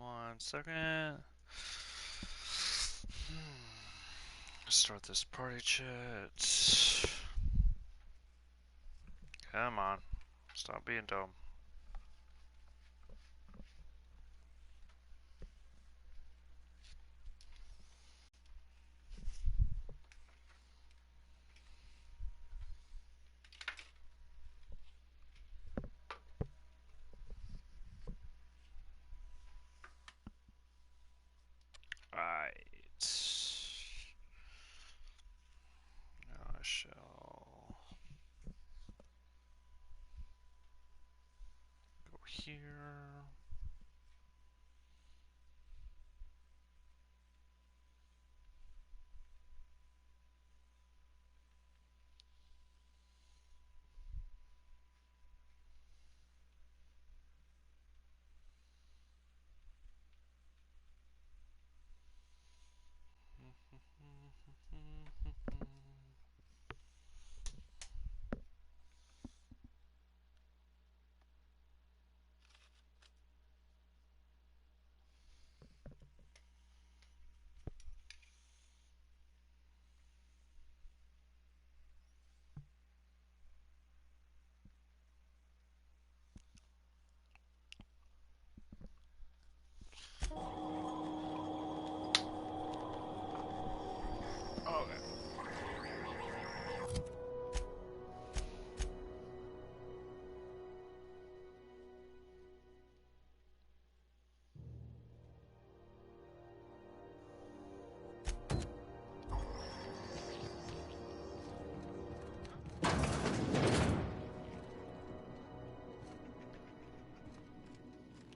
One second. Start this party chat. Come on. Stop being dumb. Alright. Now I shall go here. Okay.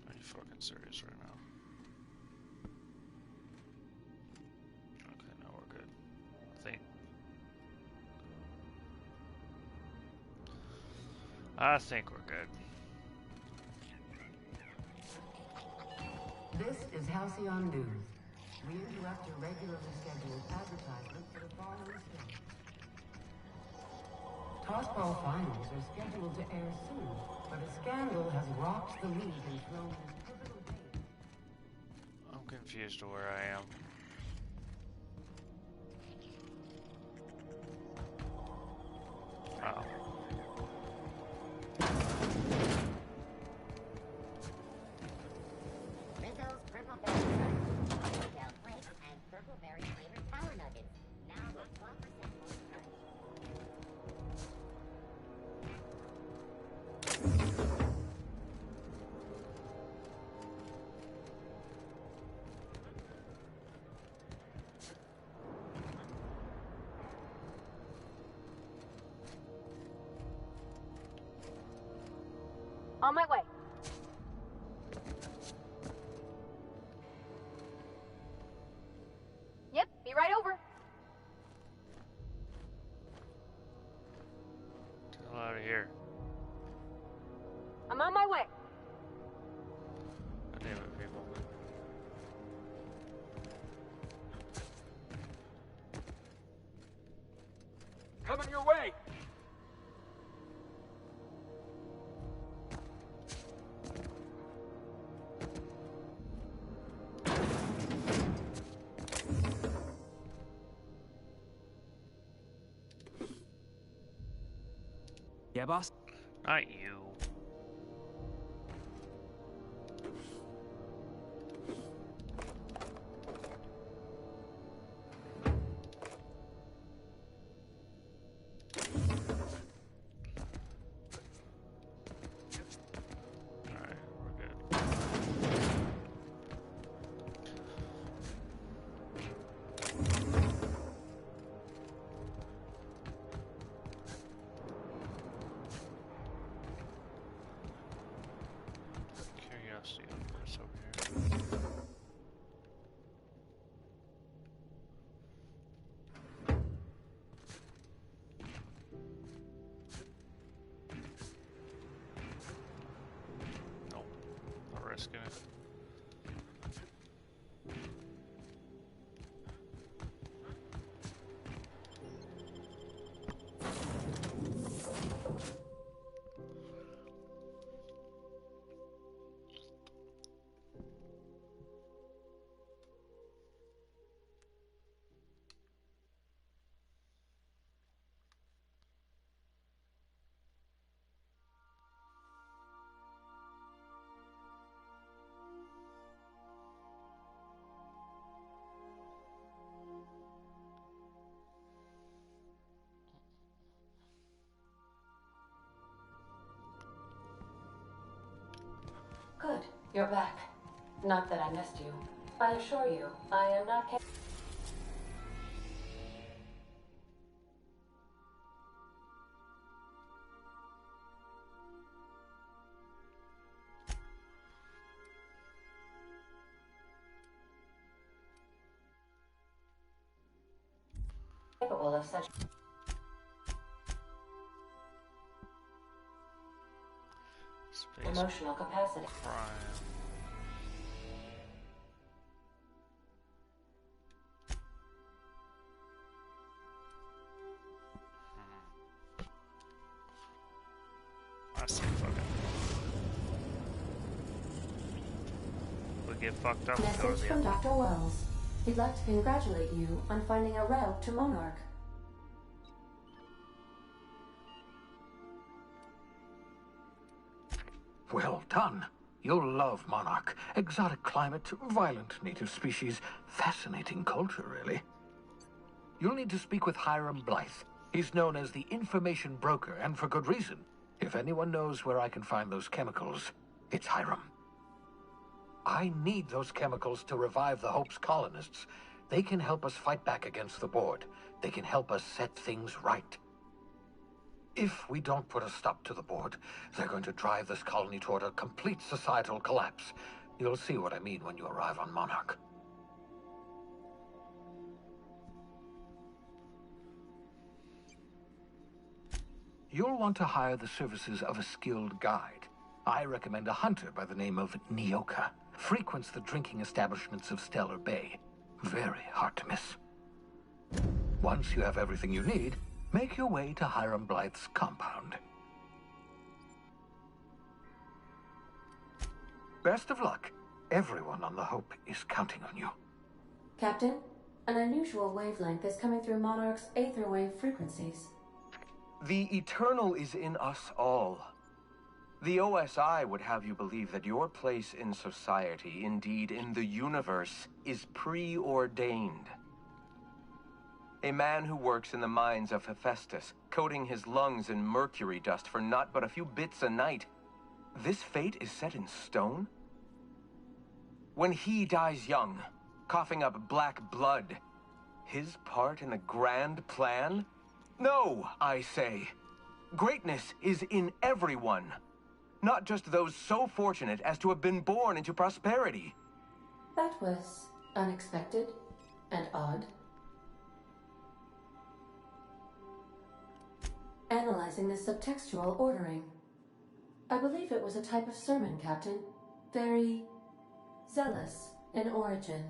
Are you fucking serious right now? Okay, now we're good. I think we're good. This is Halcyon News. We interrupt your regularly scheduled advertisement for the following station. Tossball finals are scheduled to air soon, but a scandal has rocked the league and thrown into pivotal days. I'm confused to where I am. Oh. Rizzo's Purple Berry Gel Flakes and Purple Berry flavored Power Nuggets. Now with 12% more price. On my way. Yep, be right over. Get the hell out of here. I'm on my way. God damn it, people. Coming your way! Yeah, boss? Not you. Alright, we're good. Curiosity universe over here. Nope, not risking it. You're back. Not that I missed you. I assure you, I am not capable of such Space emotional capacity. Prime. I see fucking. We get fucked up and go to Message the from Dr. Wells. He'd like to congratulate you on finding a route to Monarch. Well done. You'll love Monarch. Exotic climate, violent native species, fascinating culture, really. You'll need to speak with Hiram Blythe. He's known as the information broker, and for good reason. If anyone knows where I can find those chemicals, it's Hiram. I need those chemicals to revive the Hope's colonists. They can help us fight back against the Board. They can help us set things right. If we don't put a stop to the Board, they're going to drive this colony toward a complete societal collapse. You'll see what I mean when you arrive on Monarch. You'll want to hire the services of a skilled guide. I recommend a hunter by the name of Nyoka. Frequents the drinking establishments of Stellar Bay. Very hard to miss. Once you have everything you need, make your way to Hiram Blythe's compound. Best of luck. Everyone on the Hope is counting on you. Captain, an unusual wavelength is coming through Monarch's aether wave frequencies. The Eternal is in us all. The OSI would have you believe that your place in society, indeed in the universe, is preordained. A man who works in the mines of Hephaestus, coating his lungs in mercury dust for not but a few bits a night. This fate is set in stone? When he dies young, coughing up black blood, his part in the grand plan? No, I say. Greatness is in everyone. Not just those so fortunate as to have been born into prosperity. That was unexpected and odd. Analyzing the subtextual ordering. I believe it was a type of sermon, Captain. Very zealous in origin.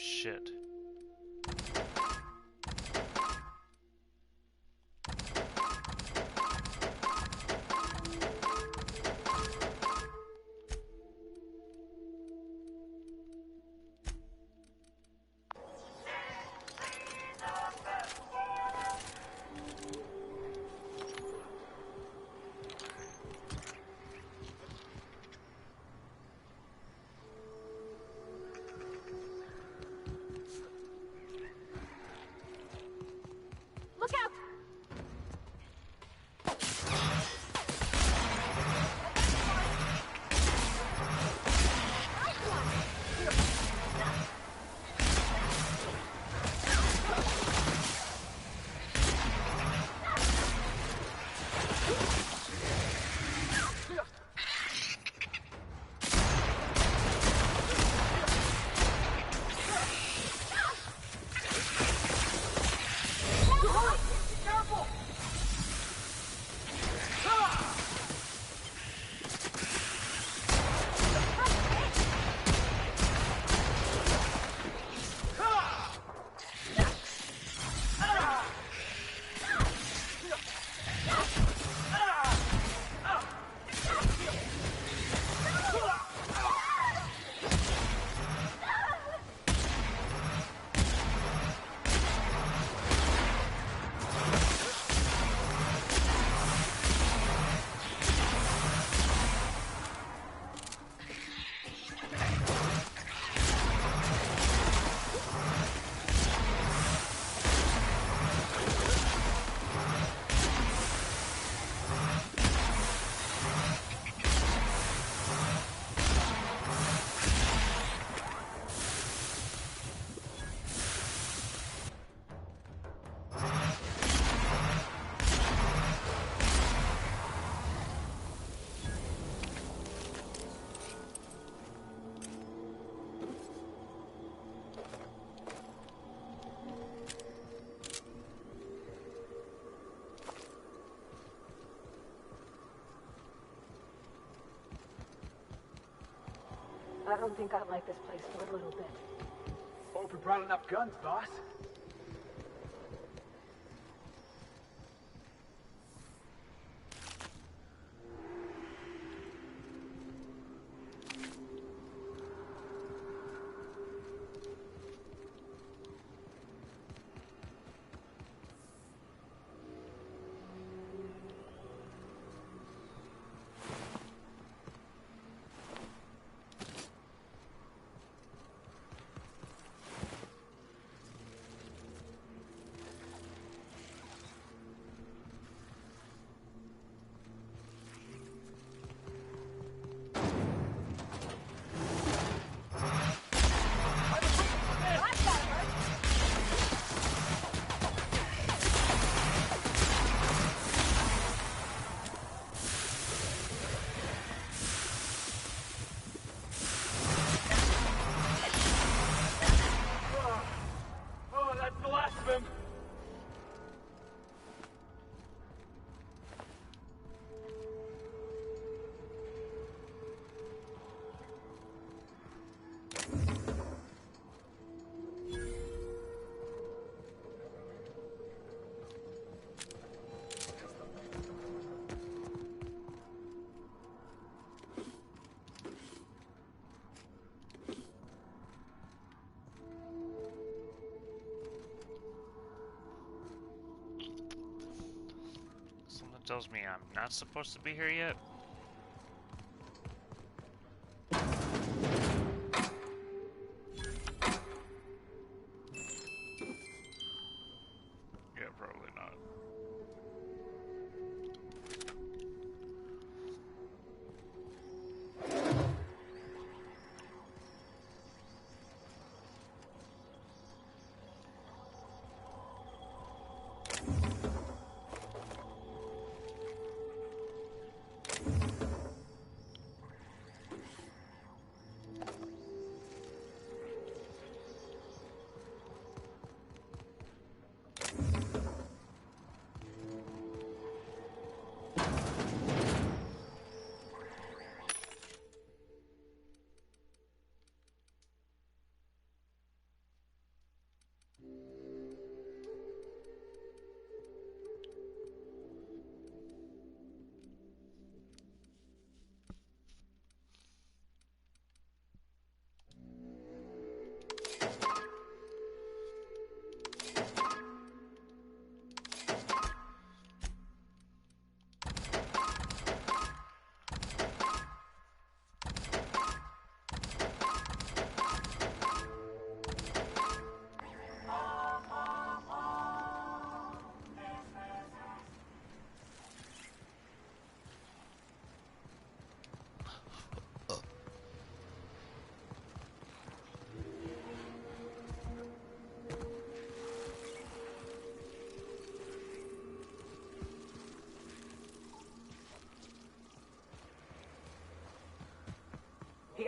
shit. Look out! I don't think I like this place for a little bit. Hope you brought enough guns, boss. Something tells me I'm not supposed to be here yet. Yeah, probably not.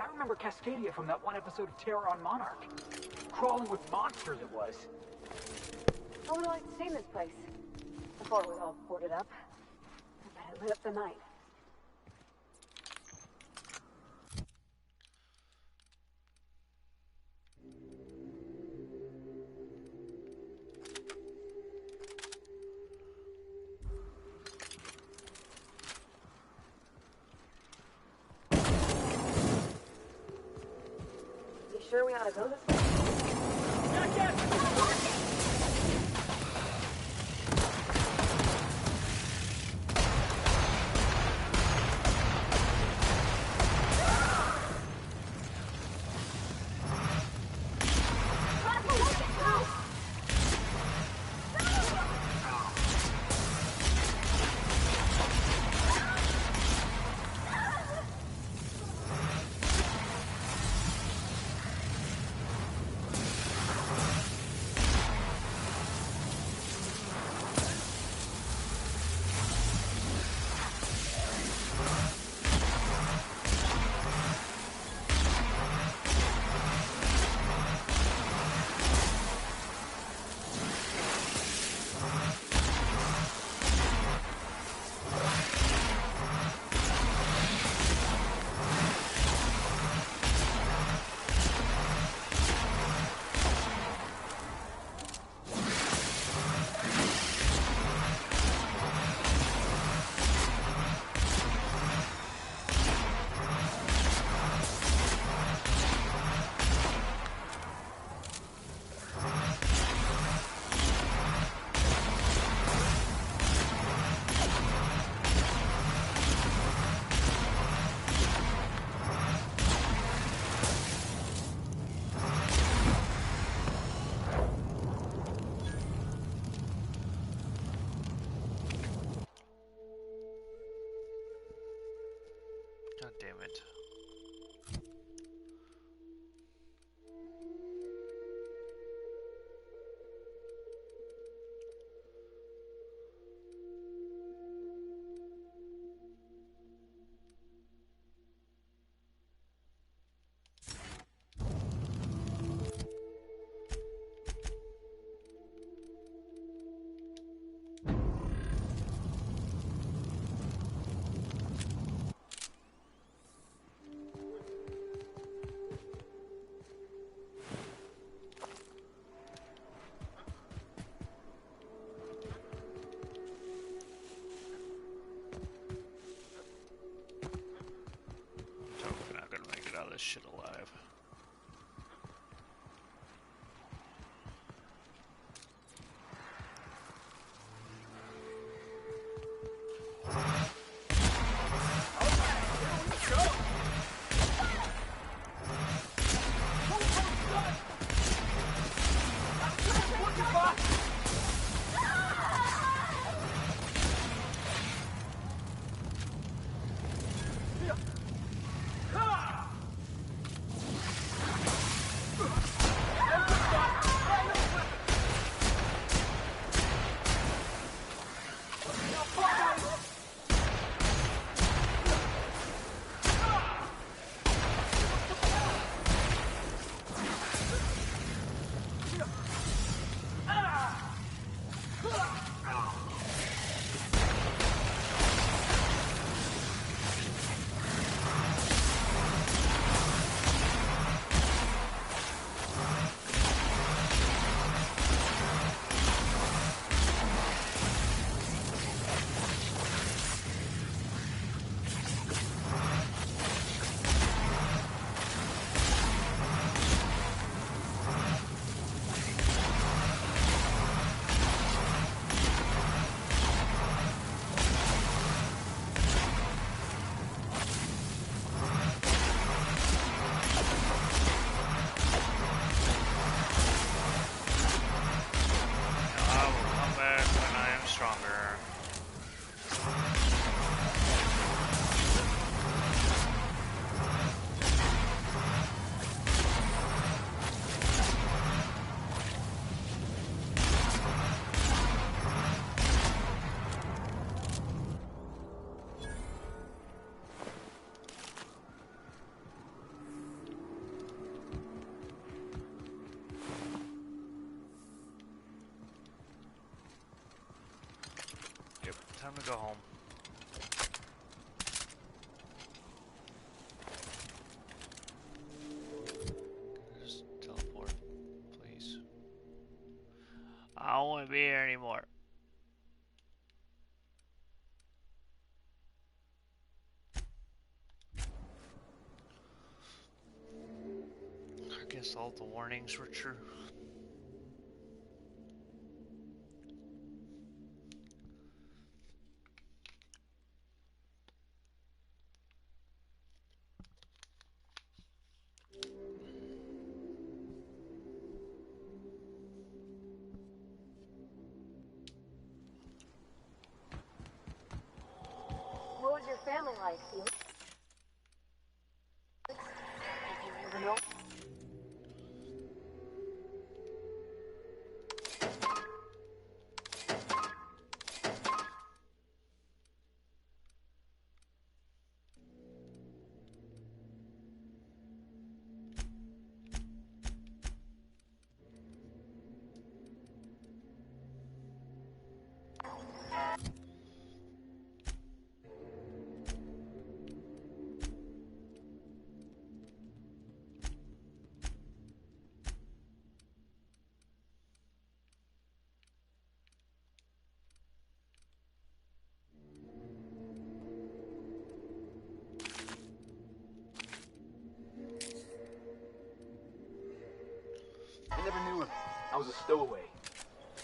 I remember Cascadia from that one episode of Terror on Monarch. Crawling with monsters it was. I would like to see this place. Before it was all boarded up. I bet it lit up the night. You sure we ought to go this way? time to go home. Just teleport, please. I don't want to be here anymore. I guess all the warnings were true. What was your family like, Felix? Did you ever know? I never knew him. I was a stowaway.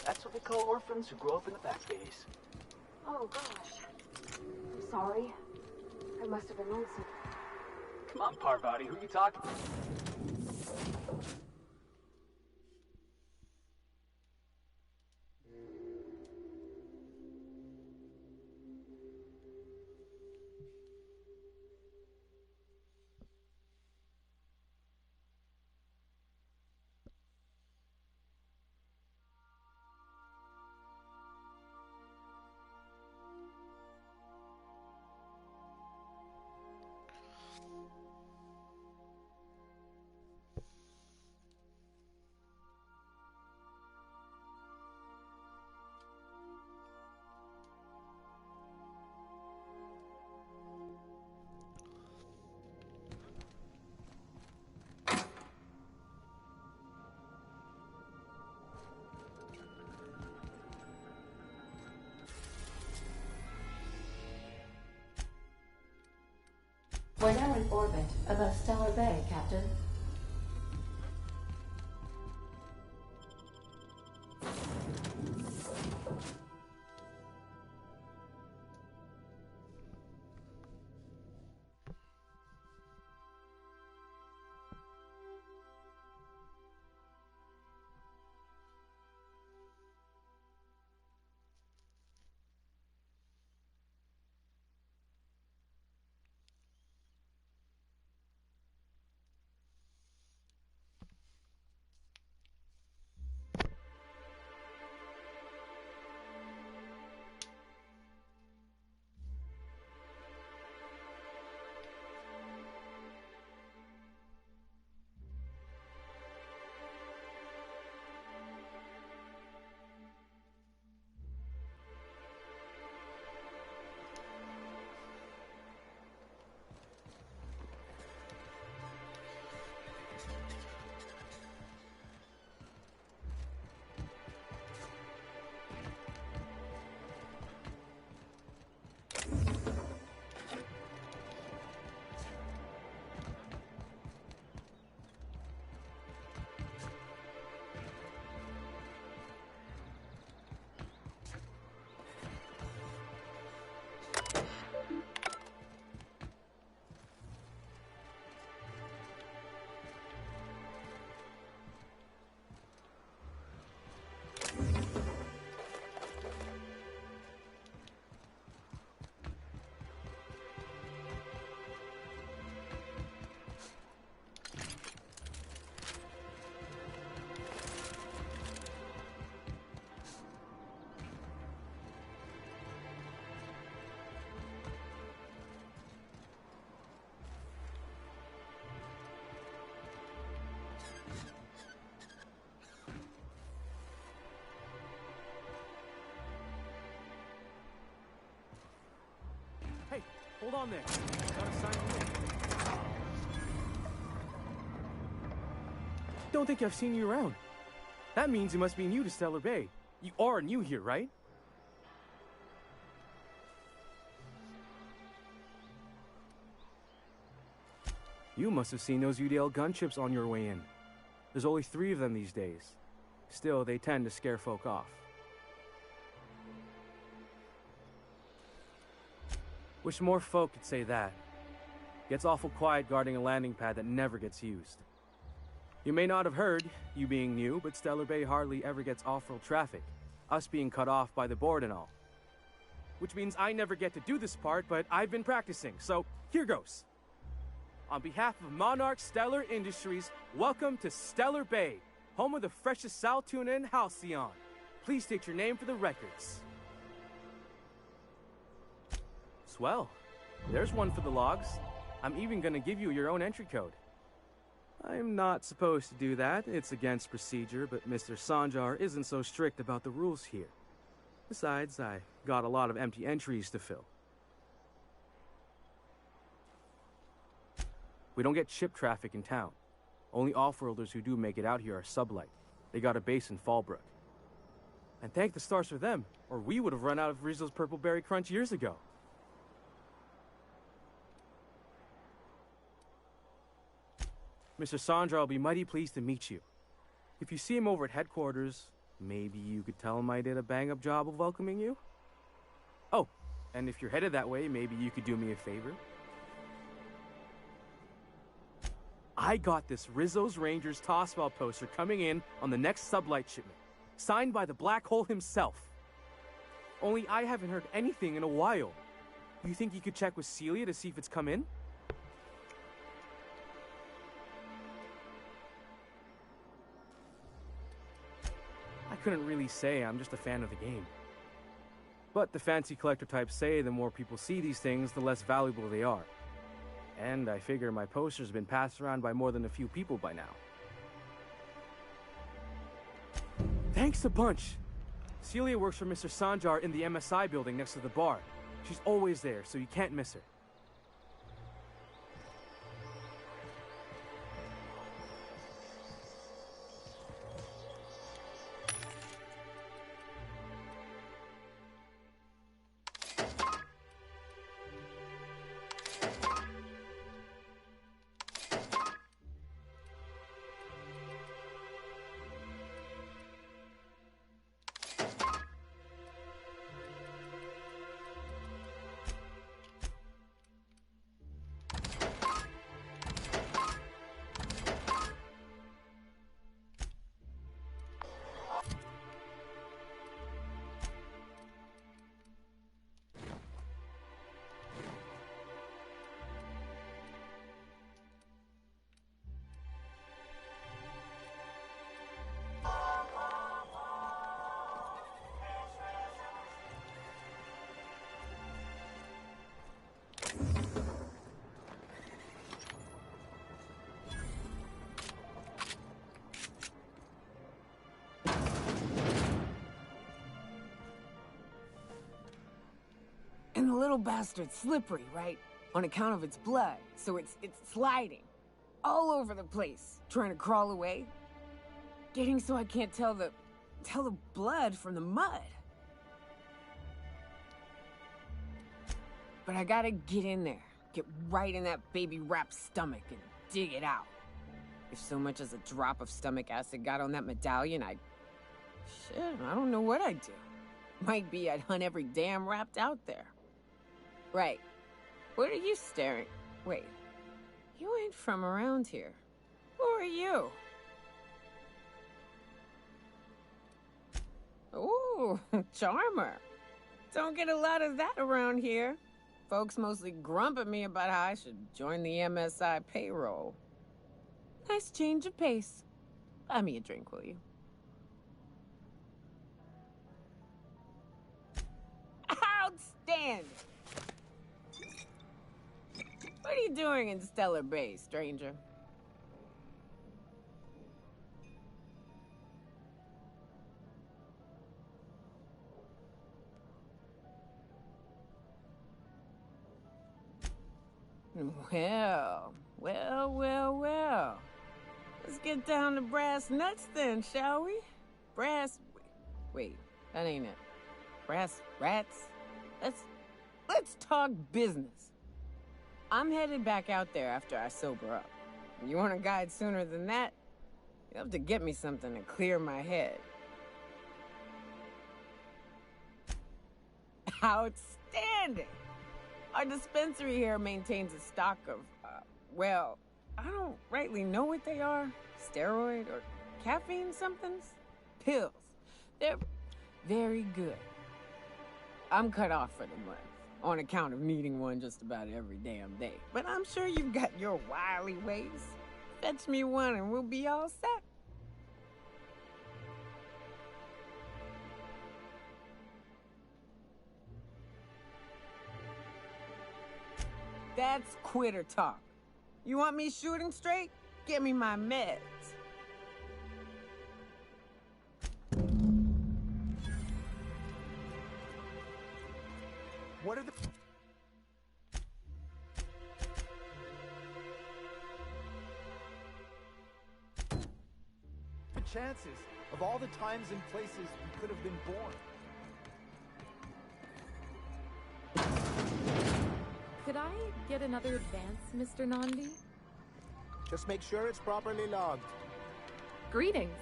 That's what they call orphans who grow up in the back days. Oh, gosh. I'm sorry. I must have been lonesome. Come on, Parvati, who you talking to? We're now in orbit above Stellar Bay, Captain. Hold on there. Gotta sign you in. Don't think I've seen you around. That means you must be new to Stellar Bay. You are new here, right? You must have seen those UDL gunships on your way in. There's only 3 of them these days. Still, they tend to scare folk off. Wish more folk could say that. Gets awful quiet guarding a landing pad that never gets used. You may not have heard, you being new, but Stellar Bay hardly ever gets off-road traffic, us being cut off by the board and all. Which means I never get to do this part, but I've been practicing, so here goes. On behalf of Monarch Stellar Industries, welcome to Stellar Bay, home of the freshest sal tuna and halcyon. Please state your name for the records. Swell. There's one for the logs. I'm even gonna give you your own entry code. I'm not supposed to do that. It's against procedure, but Mr. Sanjar isn't so strict about the rules here. Besides, I got a lot of empty entries to fill. We don't get ship traffic in town. Only off-worlders who do make it out here are Sublight. They got a base in Fallbrook. And thank the stars for them, or we would have run out of Rizzo's Purple Berry Crunch years ago. Mr. Sandra will be mighty pleased to meet you. If you see him over at headquarters, maybe you could tell him I did a bang-up job of welcoming you? Oh, and if you're headed that way, maybe you could do me a favor? I got this Rizzo's Rangers Tossball poster coming in on the next Sublight shipment, signed by the Black Hole himself. Only I haven't heard anything in a while. You think you could check with Celia to see if it's come in? I couldn't really say, I'm just a fan of the game. But the fancy collector types say the more people see these things, the less valuable they are. And I figure my poster's been passed around by more than a few people by now. Thanks a bunch! Celia works for Mr. Sanjar in the MSI building next to the bar. She's always there, so you can't miss her. And the little bastard's slippery, right? On account of its blood, so it's sliding. All over the place, trying to crawl away. Getting so I can't tell the blood from the mud. But I gotta get in there. Get right in that baby rap's stomach and dig it out. If so much as a drop of stomach acid got on that medallion, shit, I don't know what I'd do. Might be I'd hunt every damn wrapped out there. Right. What are you staring? Wait. You ain't from around here. Who are you? Ooh, charmer. Don't get a lot of that around here. Folks mostly grump at me about how I should join the MSI payroll. Nice change of pace. Buy me a drink, will you? Outstanding! What are you doing in Stellar Bay, stranger? Well. Let's get down to brass nuts then, shall we? Wait, that ain't it. Brass rats? Let's talk business. I'm headed back out there after I sober up. You want a guide sooner than that? You have to get me something to clear my head. Outstanding! Our dispensary here maintains a stock of, well, I don't rightly know what they are. Steroid or caffeine somethings? Pills. They're very good. I'm cut off for the month, on account of needing one just about every damn day. But I'm sure you've got your wily ways. Fetch me one and we'll be all set. That's quitter talk. You want me shooting straight? Give me my meds. What are the chances of all the times and places we could have been born? Could I get another advance, Mr. Nandi? Just make sure it's properly logged. Greetings,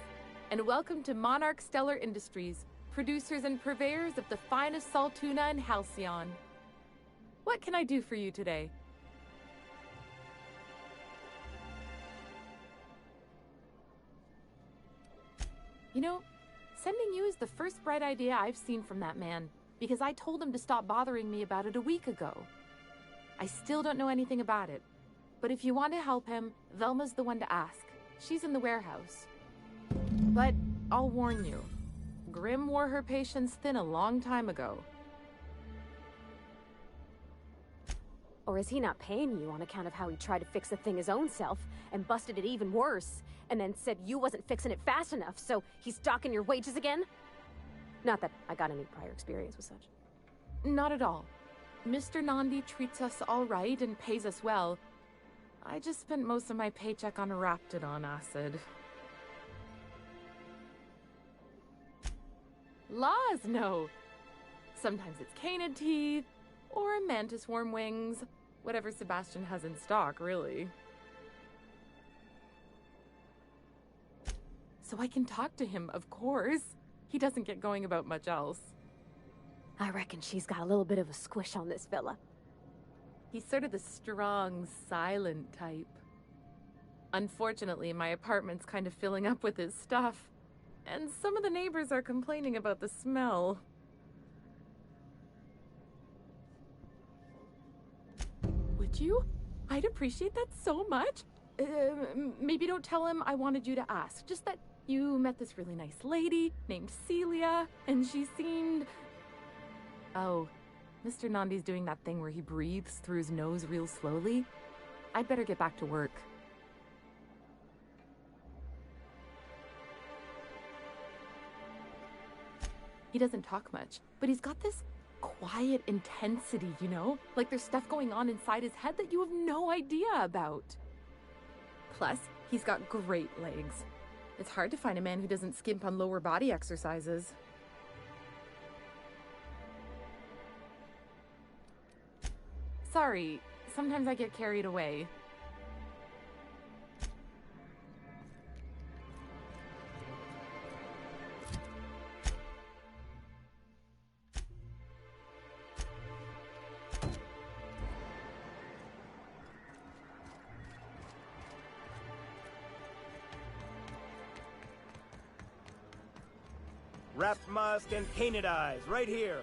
and welcome to Monarch Stellar Industries, producers and purveyors of the finest salt tuna in Halcyon. What can I do for you today? You know, sending you is the first bright idea I've seen from that man, because I told him to stop bothering me about it a week ago. I still don't know anything about it, but if you want to help him, Velma's the one to ask. She's in the warehouse. But I'll warn you, Grim wore her patience thin a long time ago. Or is he not paying you on account of how he tried to fix the thing his own self and busted it even worse, and then said you wasn't fixing it fast enough, so he's docking your wages again? Not that I got any prior experience with such. Not at all. Mr. Nandi treats us all right and pays us well. I just spent most of my paycheck on Raptidon acid. Laws, no. Sometimes it's canid teeth, or mantis worm wings. Whatever Sebastian has in stock, really. So I can talk to him, of course. He doesn't get going about much else. I reckon she's got a little bit of a squish on this fella. He's sort of the strong, silent type. Unfortunately, my apartment's kind of filling up with his stuff, and some of the neighbors are complaining about the smell. Would you? I'd appreciate that so much. Maybe don't tell him I wanted you to ask. Just that you met this really nice lady named Celia, and she seemed... Oh, Mr. Nandi's doing that thing where he breathes through his nose real slowly. I'd better get back to work. He doesn't talk much, but he's got this quiet intensity, you know? Like there's stuff going on inside his head that you have no idea about. Plus, he's got great legs. It's hard to find a man who doesn't skimp on lower body exercises. Sorry, sometimes I get carried away. Wrapped musk and painted eyes, right here.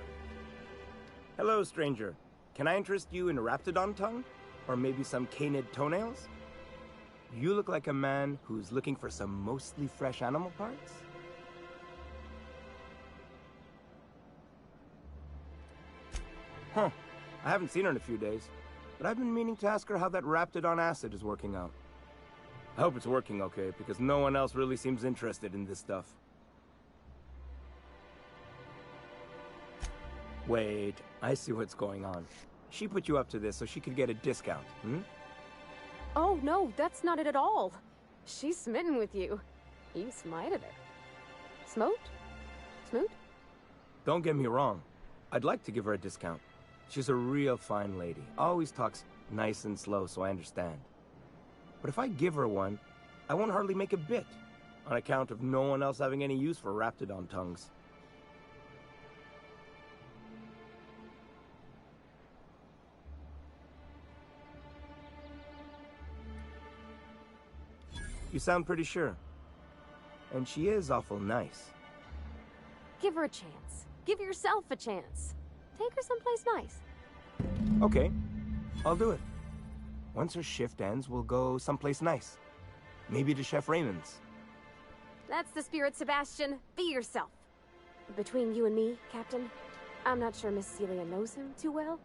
Hello, stranger. Can I interest you in a Raptidon tongue? Or maybe some canid toenails? You look like a man who's looking for some mostly fresh animal parts? Huh. I haven't seen her in a few days, but I've been meaning to ask her how that Raptidon acid is working out. I hope it's working okay, because no one else really seems interested in this stuff. Wait, I see what's going on. She put you up to this so she could get a discount, hmm? Oh, no, that's not it at all. She's smitten with you. You smited her. Smote? Smoot? Don't get me wrong. I'd like to give her a discount. She's a real fine lady. Always talks nice and slow, so I understand. But if I give her one, I won't hardly make a bit, on account of no one else having any use for Raptidon tongues. You sound pretty sure. And she is awful nice. Give her a chance. Give yourself a chance. Take her someplace nice. Okay, I'll do it. Once her shift ends, we'll go someplace nice. Maybe to Chef Raymond's. That's the spirit, Sebastian. Be yourself. Between you and me, Captain, I'm not sure Miss Celia knows him too well.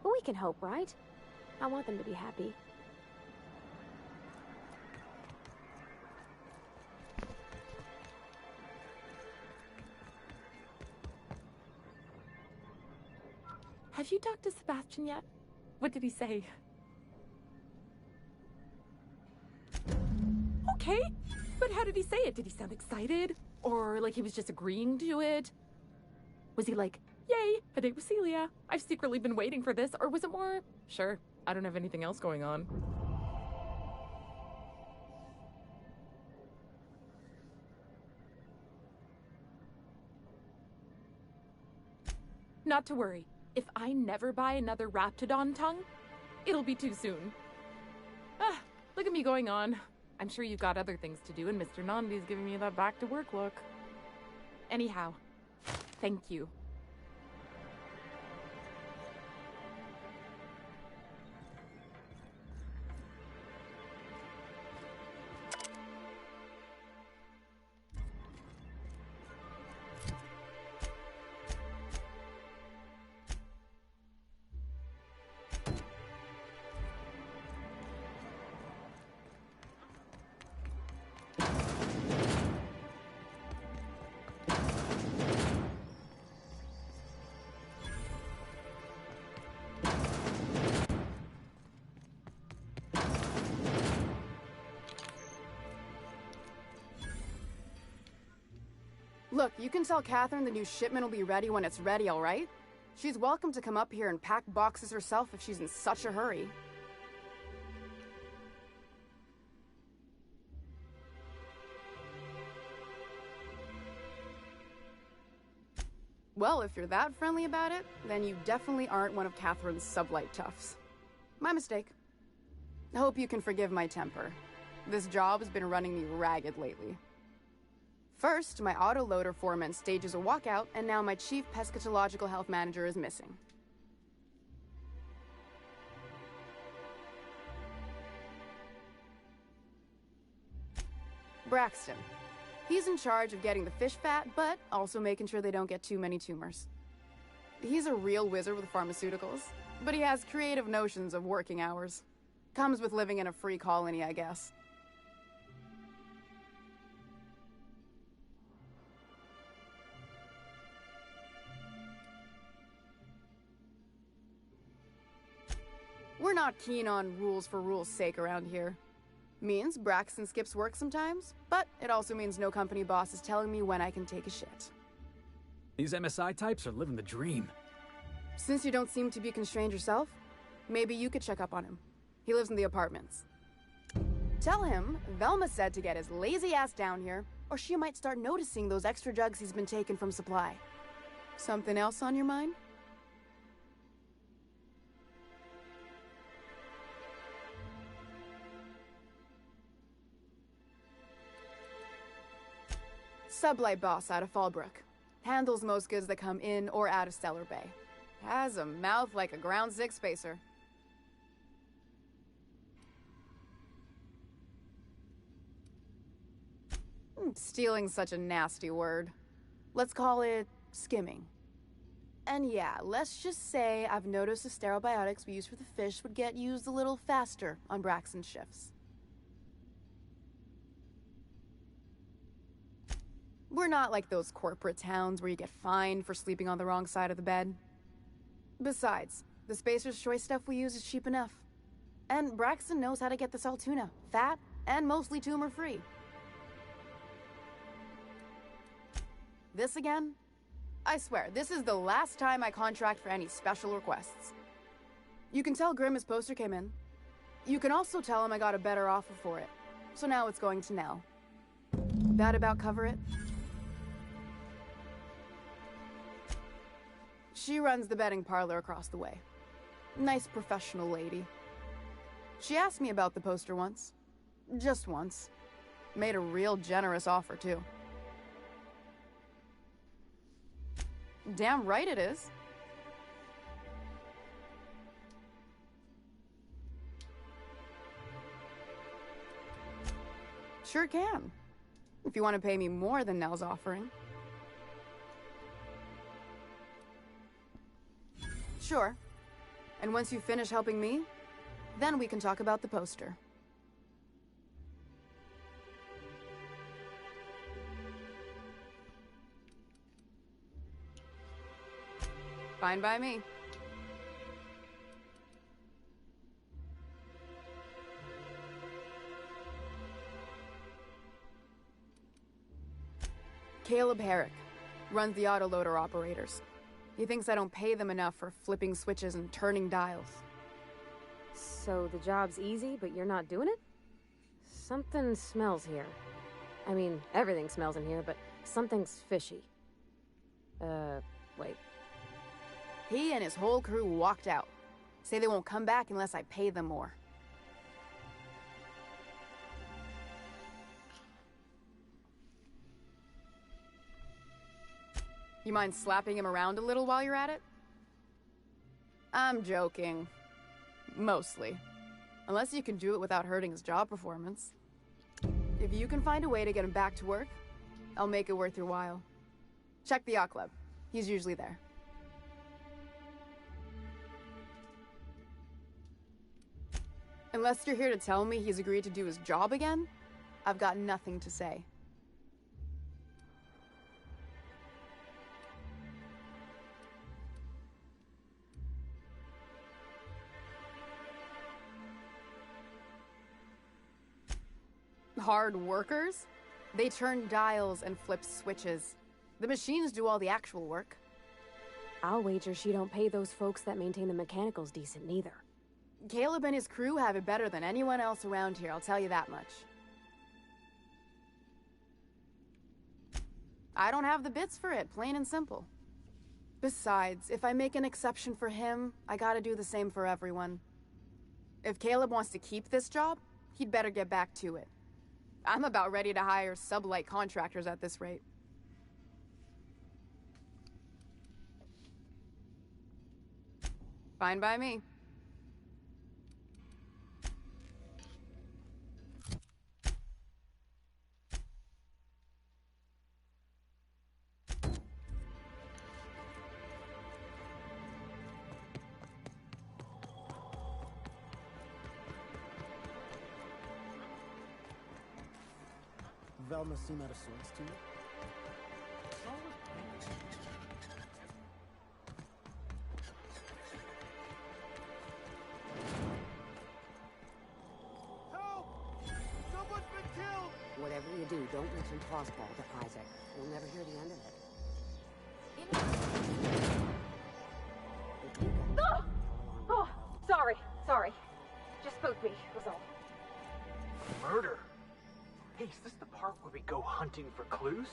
But we can hope, right? I want them to be happy. Have you talked to Sebastian yet? What did he say? Okay, but how did he say it? Did he sound excited? Or like he was just agreeing to it? Was he like, yay, a date with Celia. I've secretly been waiting for this. Or was it more, sure, I don't have anything else going on. Not to worry. If I never buy another Raptidon tongue, it'll be too soon. Ah, look at me going on. I'm sure you've got other things to do, and Mr. Nandi's giving me that back-to-work look. Anyhow, thank you. Look, you can tell Catherine the new shipment will be ready when it's ready, all right? She's welcome to come up here and pack boxes herself if she's in such a hurry. Well, if you're that friendly about it, then you definitely aren't one of Catherine's sublight toughs. My mistake. I hope you can forgive my temper. This job has been running me ragged lately. First, my autoloader foreman stages a walkout, and now my chief pescatological health manager is missing. Braxton. He's in charge of getting the fish fat, but also making sure they don't get too many tumors. He's a real wizard with pharmaceuticals, but he has creative notions of working hours. Comes with living in a free colony, I guess. We're not keen on rules for rules' sake around here. Means Braxton skips work sometimes, but it also means no company boss is telling me when I can take a shit. These MSI types are living the dream. Since you don't seem to be constrained yourself, maybe you could check up on him. He lives in the apartments. Tell him Velma said to get his lazy ass down here, or she might start noticing those extra drugs he's been taking from supply. Something else on your mind? Sublight boss out of Fallbrook. Handles most goods that come in or out of Stellar Bay. Has a mouth like a ground six spacer. Stealing's such a nasty word. Let's call it skimming. And yeah, let's just say I've noticed the sterile biotics we use for the fish would get used a little faster on Braxton's shifts. We're not like those corporate towns where you get fined for sleeping on the wrong side of the bed. Besides, The Spacer's Choice stuff we use is cheap enough. And Braxton knows how to get this all tuna. Fat, and mostly tumor-free. This again? I swear, this is the last time I contract for any special requests. You can tell Grimm his poster came in. You can also tell him I got a better offer for it. So now it's going to Nell. That about cover it? She runs the betting parlor across the way. Nice professional lady. She asked me about the poster once. Just once. Made a real generous offer, too. Damn right it is. Sure can. If you want to pay me more than Nell's offering. Sure. And once you finish helping me, then we can talk about the poster. Fine by me. Caleb Herrick runs the autoloader operators. He thinks I don't pay them enough for flipping switches and turning dials. So the job's easy, but you're not doing it? Something smells here. I mean, everything smells in here, but something's fishy. Wait. He and his whole crew walked out. Say they won't come back unless I pay them more. You mind slapping him around a little while you're at it? I'm joking. Mostly. Unless you can do it without hurting his job performance. If you can find a way to get him back to work, I'll make it worth your while. Check the yacht club. He's usually there. Unless you're here to tell me he's agreed to do his job again, I've got nothing to say. Hard workers? They turn dials and flip switches. The machines do all the actual work. I'll wager she don't pay those folks that maintain the mechanicals decent neither. Caleb and his crew have it better than anyone else around here, I'll tell you that much. I don't have the bits for it, plain and simple. Besides, if I make an exception for him, I gotta do the same for everyone. If Caleb wants to keep this job, he'd better get back to it. I'm about ready to hire sublight contractors at this rate. Fine by me. Velma seem out of sorts to you? Help! Someone's been killed! Whatever you do, don't mention Crossball to Isaac. You'll never hear the end of it. Oh! Oh, sorry. Just spooked me, was all. Murder? Hey, is this the part where we go hunting for clues?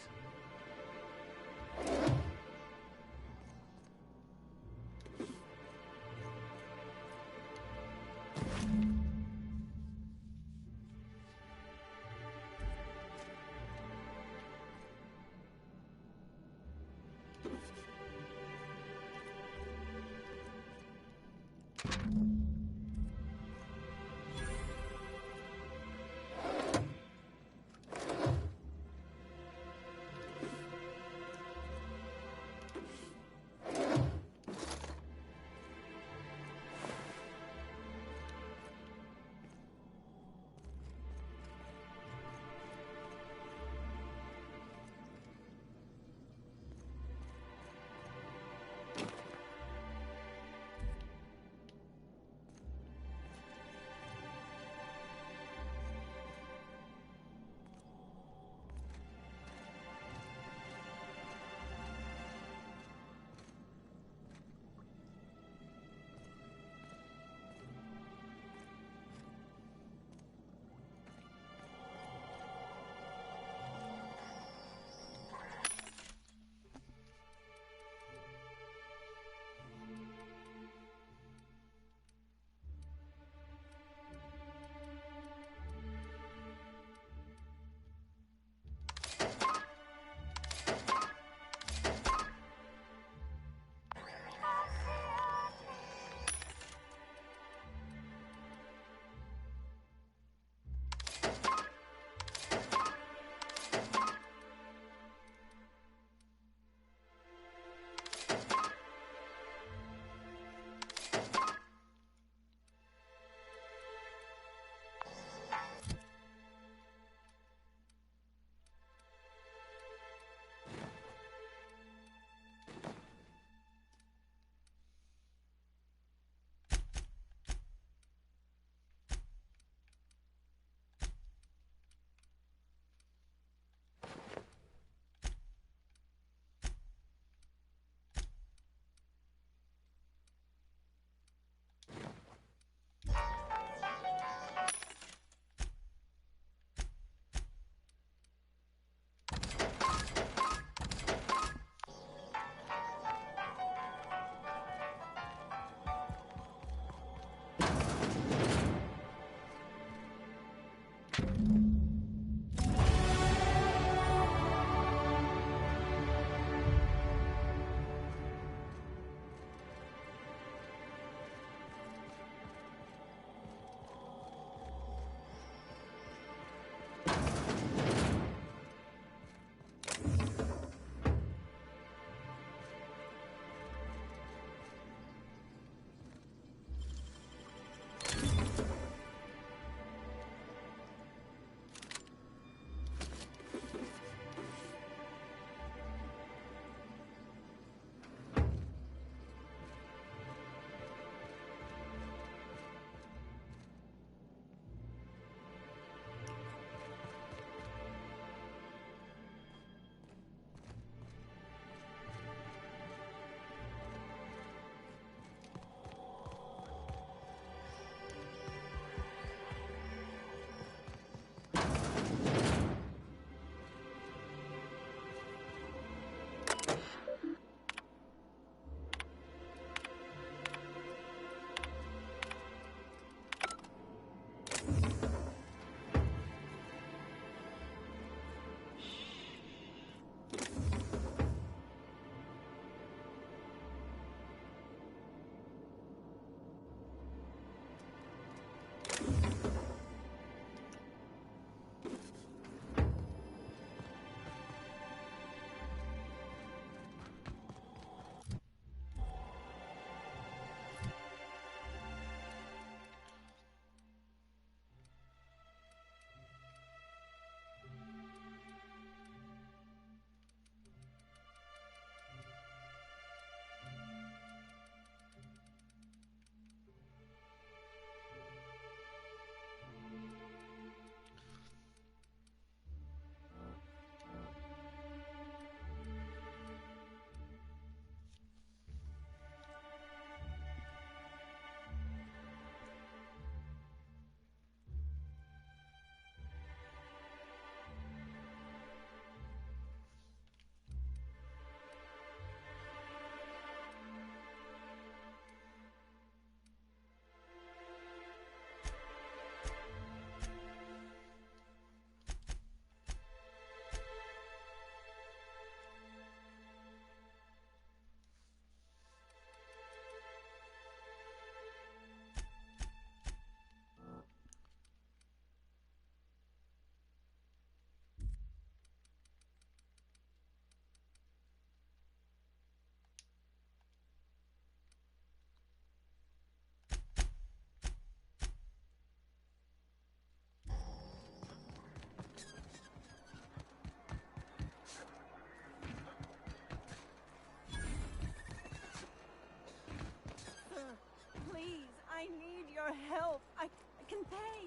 can pay.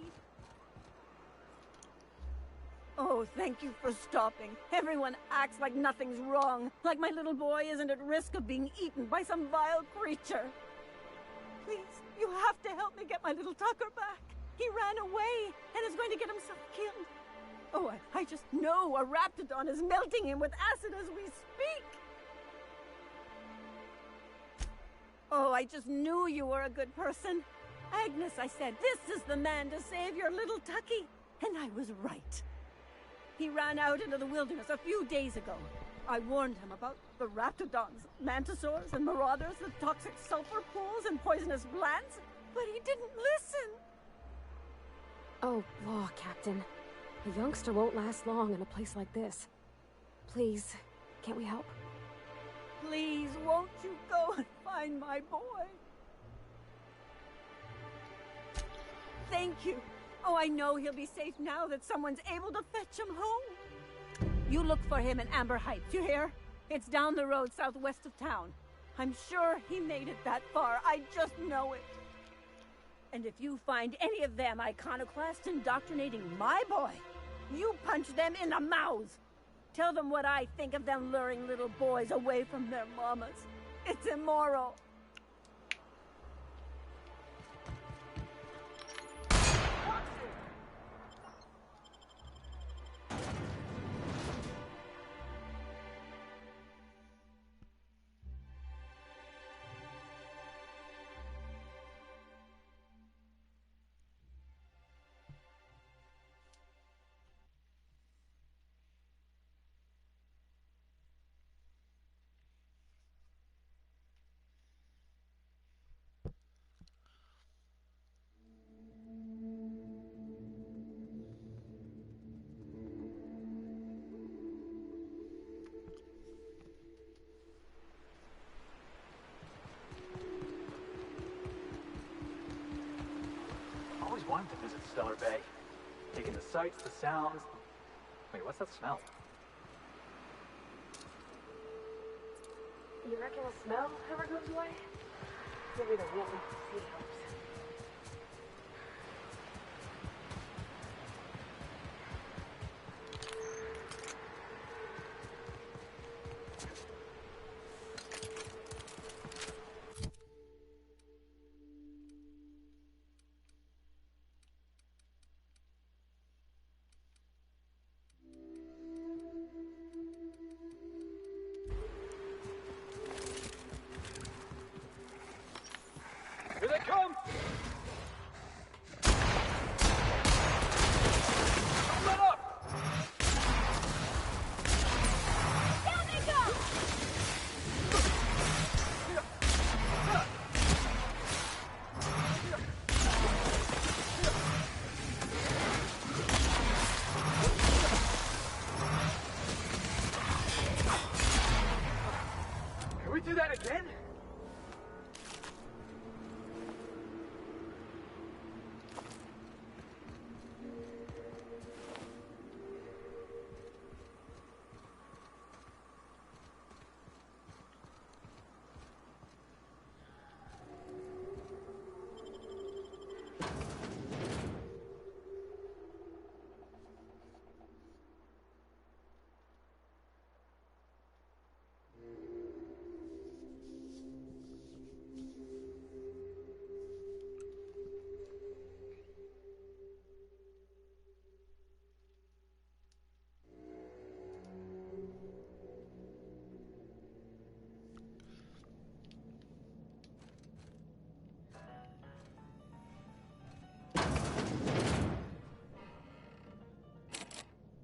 Oh, thank you for stopping. Everyone acts like nothing's wrong, like my little boy isn't at risk of being eaten by some vile creature. Please, you have to help me get my little Tucker back. He ran away and is going to get himself killed. Oh, I just know a Raptidon is melting him with acid as we speak. Oh, I just knew you were a good person. Agnes, I said, this is the man to save your little Tucky. And I was right. He ran out into the wilderness a few days ago. I warned him about the Raptidons, Mantisaurs, and Marauders, the toxic sulfur pools, and poisonous glands, but he didn't listen. Oh, law, Captain. A youngster won't last long in a place like this. Please, can't we help? Please, won't you go and find my boy? Thank you. Oh, I know he'll be safe now that someone's able to fetch him home. You look for him in Amber Heights, you hear? It's down the road southwest of town. I'm sure he made it that far. I just know it. And if you find any of them iconoclasts indoctrinating my boy, you punch them in the mouths. Tell them what I think of them luring little boys away from their mamas. It's immoral. Wanted to visit Stellar Bay. Taking the sights, the sounds. Wait, what's that smell? You reckon a smell ever goes away? Maybe the wind helps. Here they come! Let up! Down they go! Can we do that again?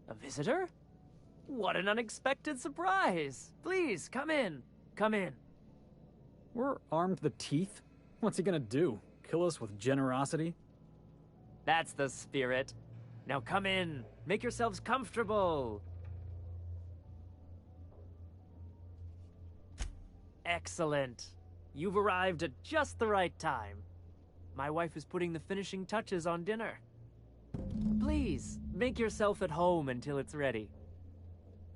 A visitor? What an unexpected surprise! Please, come in. Come in. We're armed to the teeth. What's he gonna do? Kill us with generosity? That's the spirit. Now come in. Make yourselves comfortable. Excellent. You've arrived at just the right time. My wife is putting the finishing touches on dinner. Please, make yourself at home until it's ready.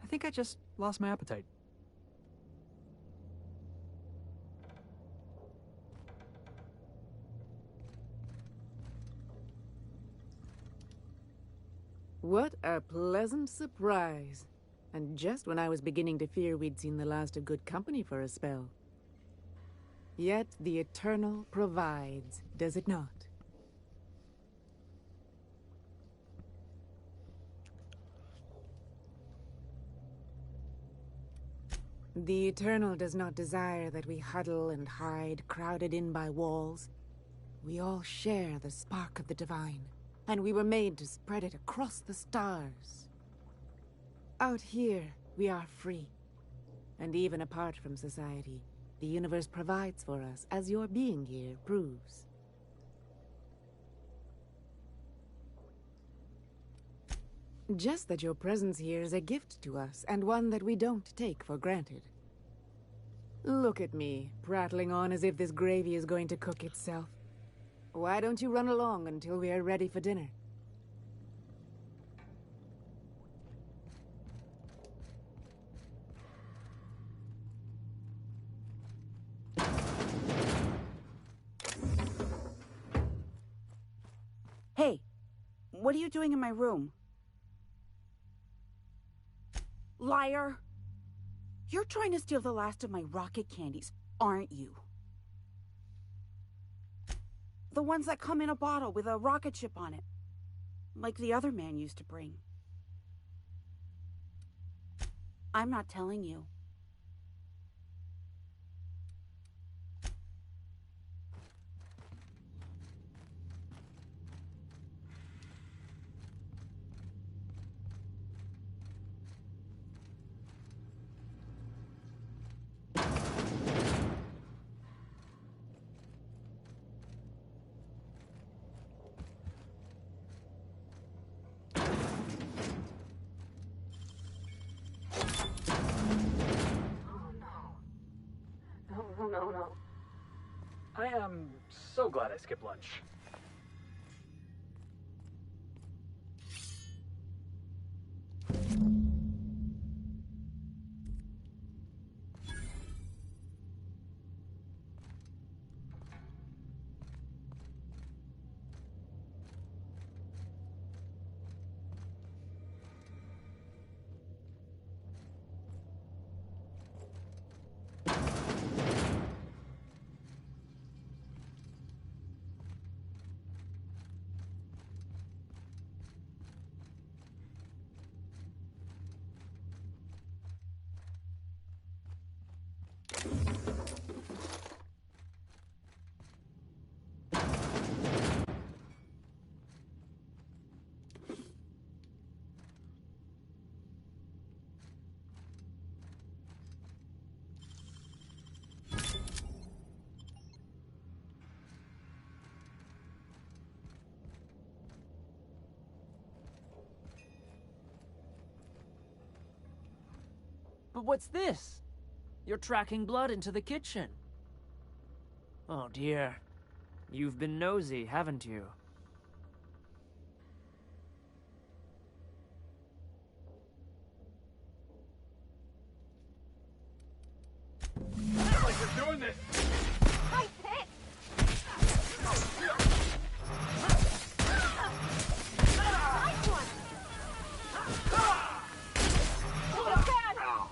I think I just lost my appetite. What a pleasant surprise. And just when I was beginning to fear we'd seen the last of good company for a spell. Yet the Eternal provides, does it not? The Eternal does not desire that we huddle and hide, crowded in by walls. We all share the spark of the divine, and we were made to spread it across the stars. Out here, we are free. And even apart from society, the universe provides for us, as your being here proves. Just that your presence here is a gift to us, and one that we don't take for granted. Look at me, prattling on as if this gravy is going to cook itself. Why don't you run along until we are ready for dinner? Hey, what are you doing in my room? Liar! You're trying to steal the last of my rocket candies, aren't you? The ones that come in a bottle with a rocket ship on it. Like the other man used to bring. I'm not telling you. No. I am so glad I skipped lunch. But what's this? You're tracking blood into the kitchen. Oh dear. You've been nosy, haven't you? Like you're doing this! Hi, Pit! Nice one! Look at him!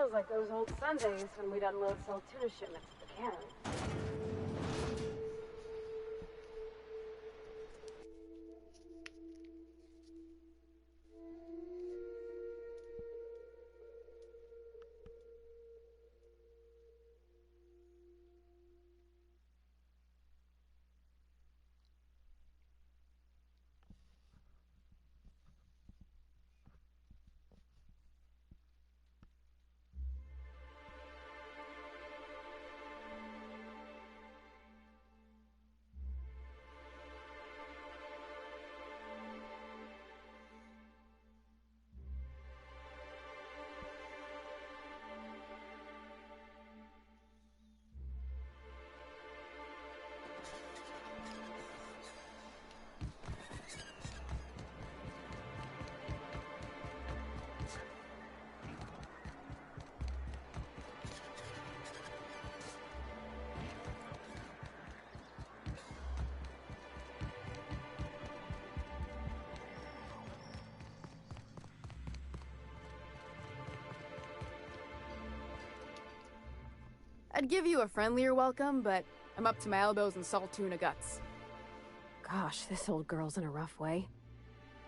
Feels like those old Sundays when we'd unload Saltuna shipments at the cannery. I'd give you a friendlier welcome, but I'm up to my elbows in salt tuna guts. Gosh, this old girl's in a rough way.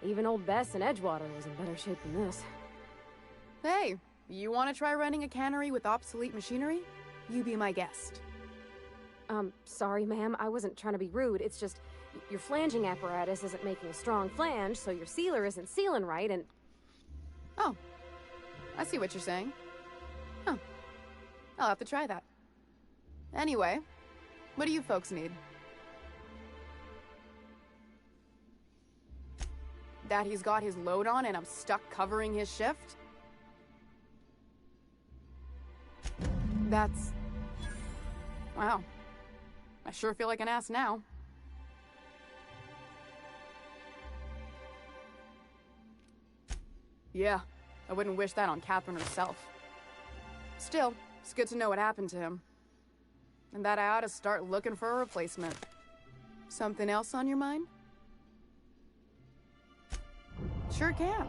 Even old Bess in Edgewater was in better shape than this. Hey, you want to try running a cannery with obsolete machinery? You be my guest. Sorry, ma'am. I wasn't trying to be rude. It's just, your flanging apparatus isn't making a strong flange, so your sealer isn't sealing right, and... Oh, I see what you're saying. Huh. I'll have to try that. Anyway, what do you folks need? That he's got his load on and I'm stuck covering his shift? That's... Wow. I sure feel like an ass now. Yeah, I wouldn't wish that on Catherine herself. Still, it's good to know what happened to him. And that I ought to start looking for a replacement. Something else on your mind? Sure can.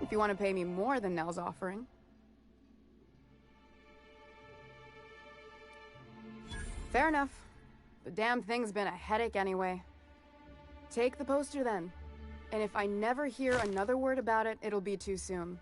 If you want to pay me more than Nell's offering. Fair enough. The damn thing's been a headache anyway. Take the poster then. And if I never hear another word about it, it'll be too soon.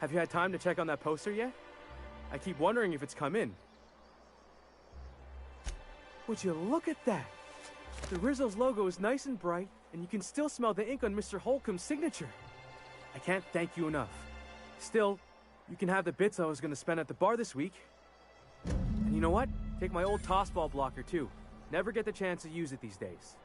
Have you had time to check on that poster yet? I keep wondering if it's come in. Would you look at that? The Rizzo's logo is nice and bright, and you can still smell the ink on Mr. Holcomb's signature. I can't thank you enough. Still, you can have the bits I was going to spend at the bar this week. And you know what? Take my old tossball blocker, too. Never get the chance to use it these days.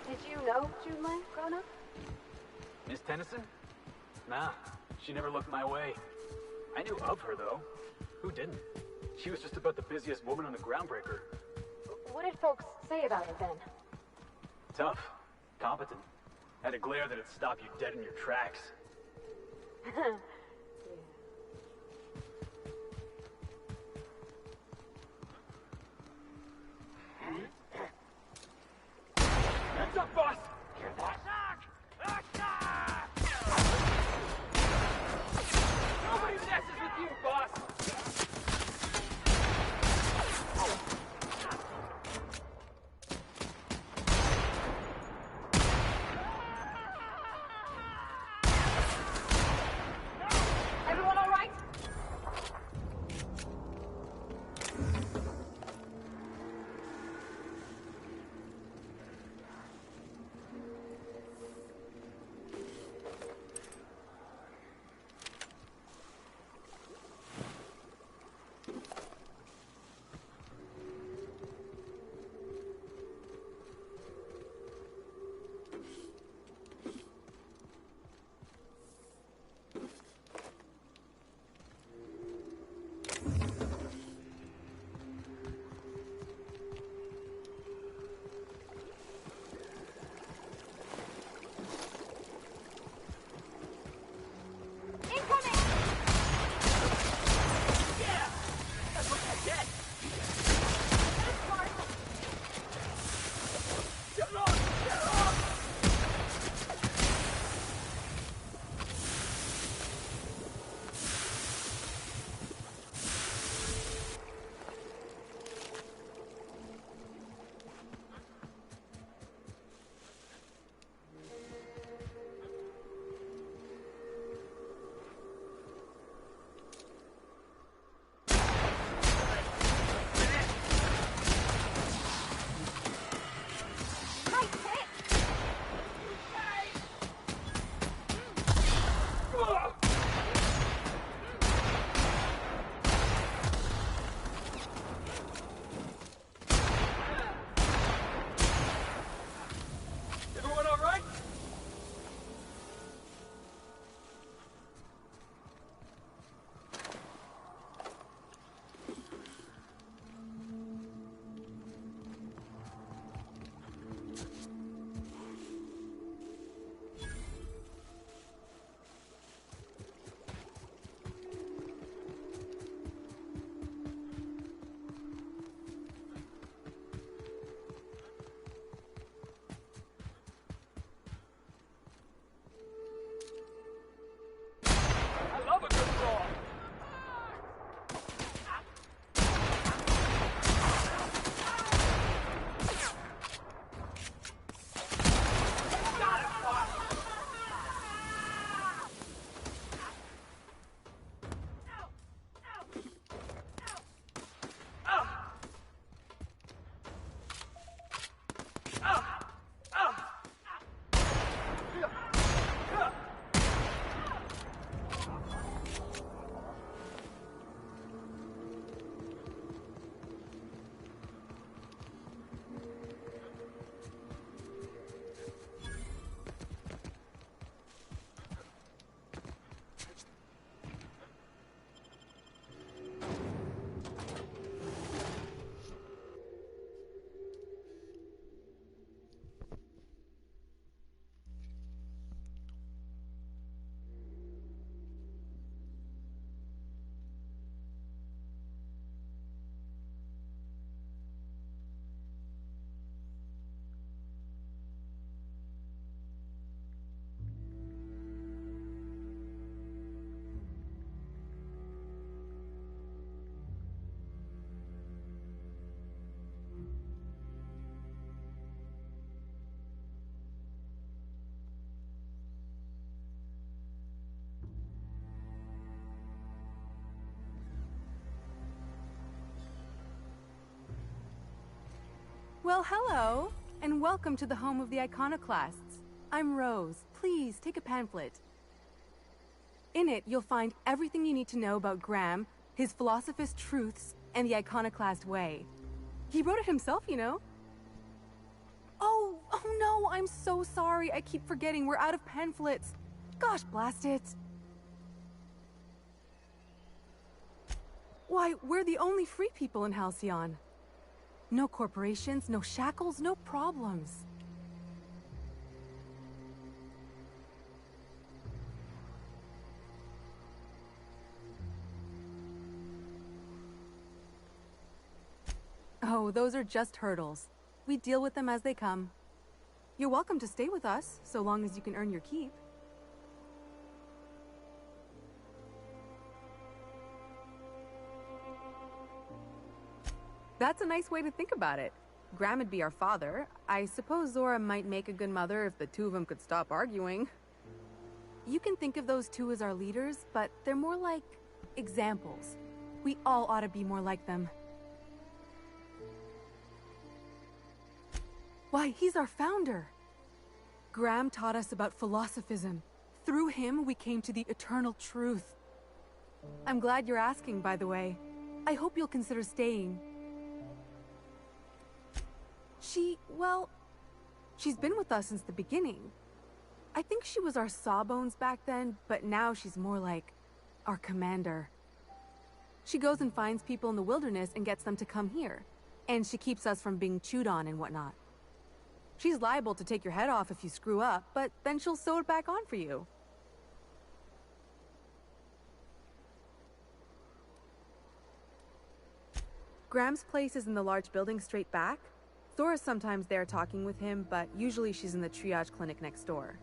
Did you know June Lang growing up? Miss Tennyson? Nah, she never looked my way. I knew of her, though. Who didn't? She was just about the busiest woman on the Groundbreaker. What did folks say about her then? Tough. Competent. Had a glare that'd stop you dead in your tracks. Heads up, boss! Hear that? Nobody messes with you, boss! Everyone all right? Well, hello, and welcome to the home of the Iconoclasts. I'm Rose. Please, take a pamphlet. In it, you'll find everything you need to know about Graham, his Philosophist truths, and the Iconoclast way. He wrote it himself, you know. Oh no, I'm so sorry. I keep forgetting we're out of pamphlets. Gosh, blast it. Why, we're the only free people in Halcyon. No corporations, no shackles, no problems. Oh, those are just hurdles. We deal with them as they come. You're welcome to stay with us, so long as you can earn your keep. That's a nice way to think about it. Graham would be our father. I suppose Zora might make a good mother if the two of them could stop arguing. You can think of those two as our leaders, but they're more like examples. We all ought to be more like them. Why, he's our founder. Graham taught us about philosophism. Through him, we came to the eternal truth. I'm glad you're asking, by the way. I hope you'll consider staying. She's been with us since the beginning. I think she was our sawbones back then, but now she's more like our commander. She goes and finds people in the wilderness and gets them to come here. And she keeps us from being chewed on and whatnot. She's liable to take your head off if you screw up, but then she'll sew it back on for you. Graham's place is in the large building straight back. Zora's sometimes there talking with him, but usually she's in the triage clinic next door.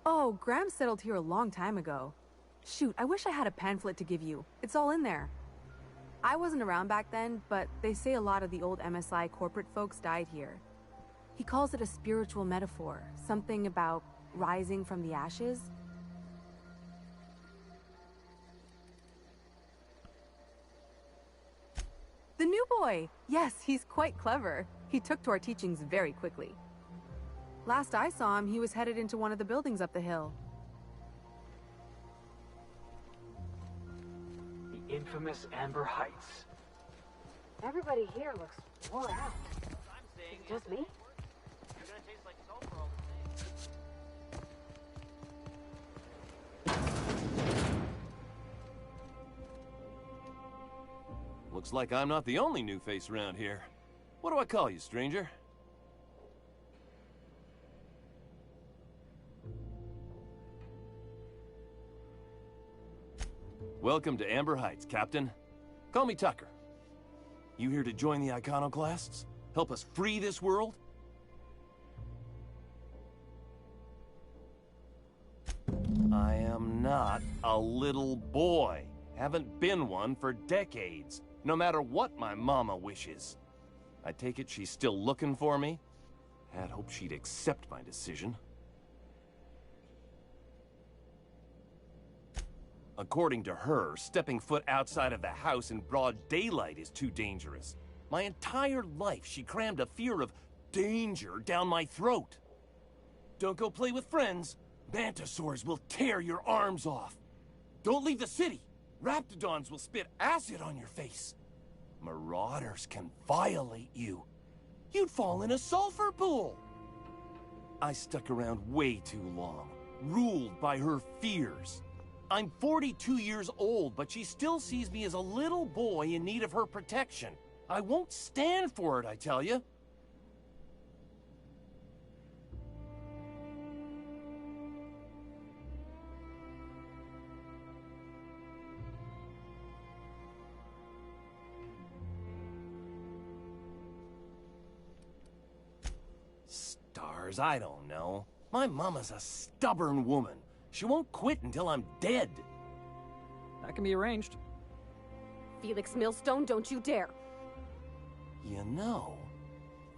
Oh, Graham settled here a long time ago. Shoot, I wish I had a pamphlet to give you. It's all in there. I wasn't around back then, but they say a lot of the old MSI corporate folks died here. He calls it a spiritual metaphor, something about rising from the ashes. The new boy! Yes, he's quite clever. He took to our teachings very quickly. Last I saw him, he was headed into one of the buildings up the hill. The infamous Amber Heights. Everybody here looks wore out. Is it just me? Looks like I'm not the only new face around here. What do I call you, stranger? Welcome to Amber Heights, Captain. Call me Tucker. You here to join the Iconoclasts? Help us free this world? I am not a little boy. Haven't been one for decades, no matter what my mama wishes. I take it she's still looking for me? Had hoped she'd accept my decision. According to her, stepping foot outside of the house in broad daylight is too dangerous. My entire life, she crammed a fear of danger down my throat. Don't go play with friends. Mantisaurs will tear your arms off. Don't leave the city. Raptidons will spit acid on your face. Marauders can violate you. You'd fall in a sulfur pool. I stuck around way too long, ruled by her fears. I'm 42 years old, but she still sees me as a little boy in need of her protection. I won't stand for it, I tell you. Stars, I don't know. My mama's a stubborn woman. She won't quit until I'm dead. That can be arranged. Felix Millstone, don't you dare. You know,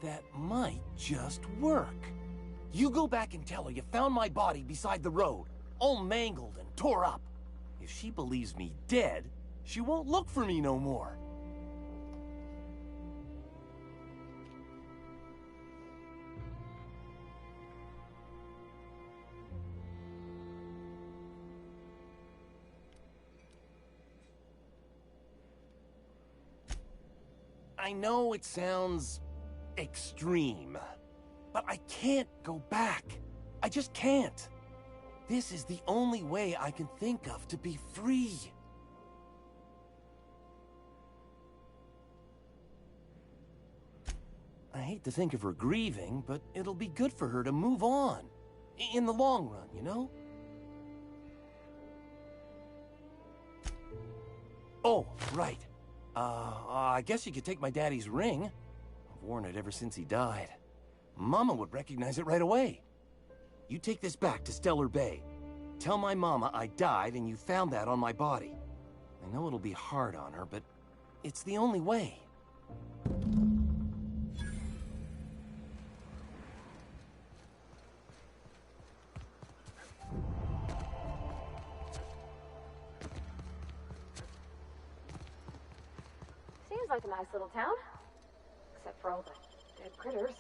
that might just work. You go back and tell her you found my body beside the road, all mangled and tore up. If she believes me dead, she won't look for me no more. I know it sounds extreme, but I can't go back. I just can't. This is the only way I can think of to be free. I hate to think of her grieving, but it'll be good for her to move on. In the long run, you know? Oh, right. I guess you could take my daddy's ring. I've worn it ever since he died. Mama would recognize it right away. You take this back to Stellar Bay. Tell my mama I died and you found that on my body. I know it'll be hard on her, but it's the only way. Seems like a nice little town. Except for all the dead critters.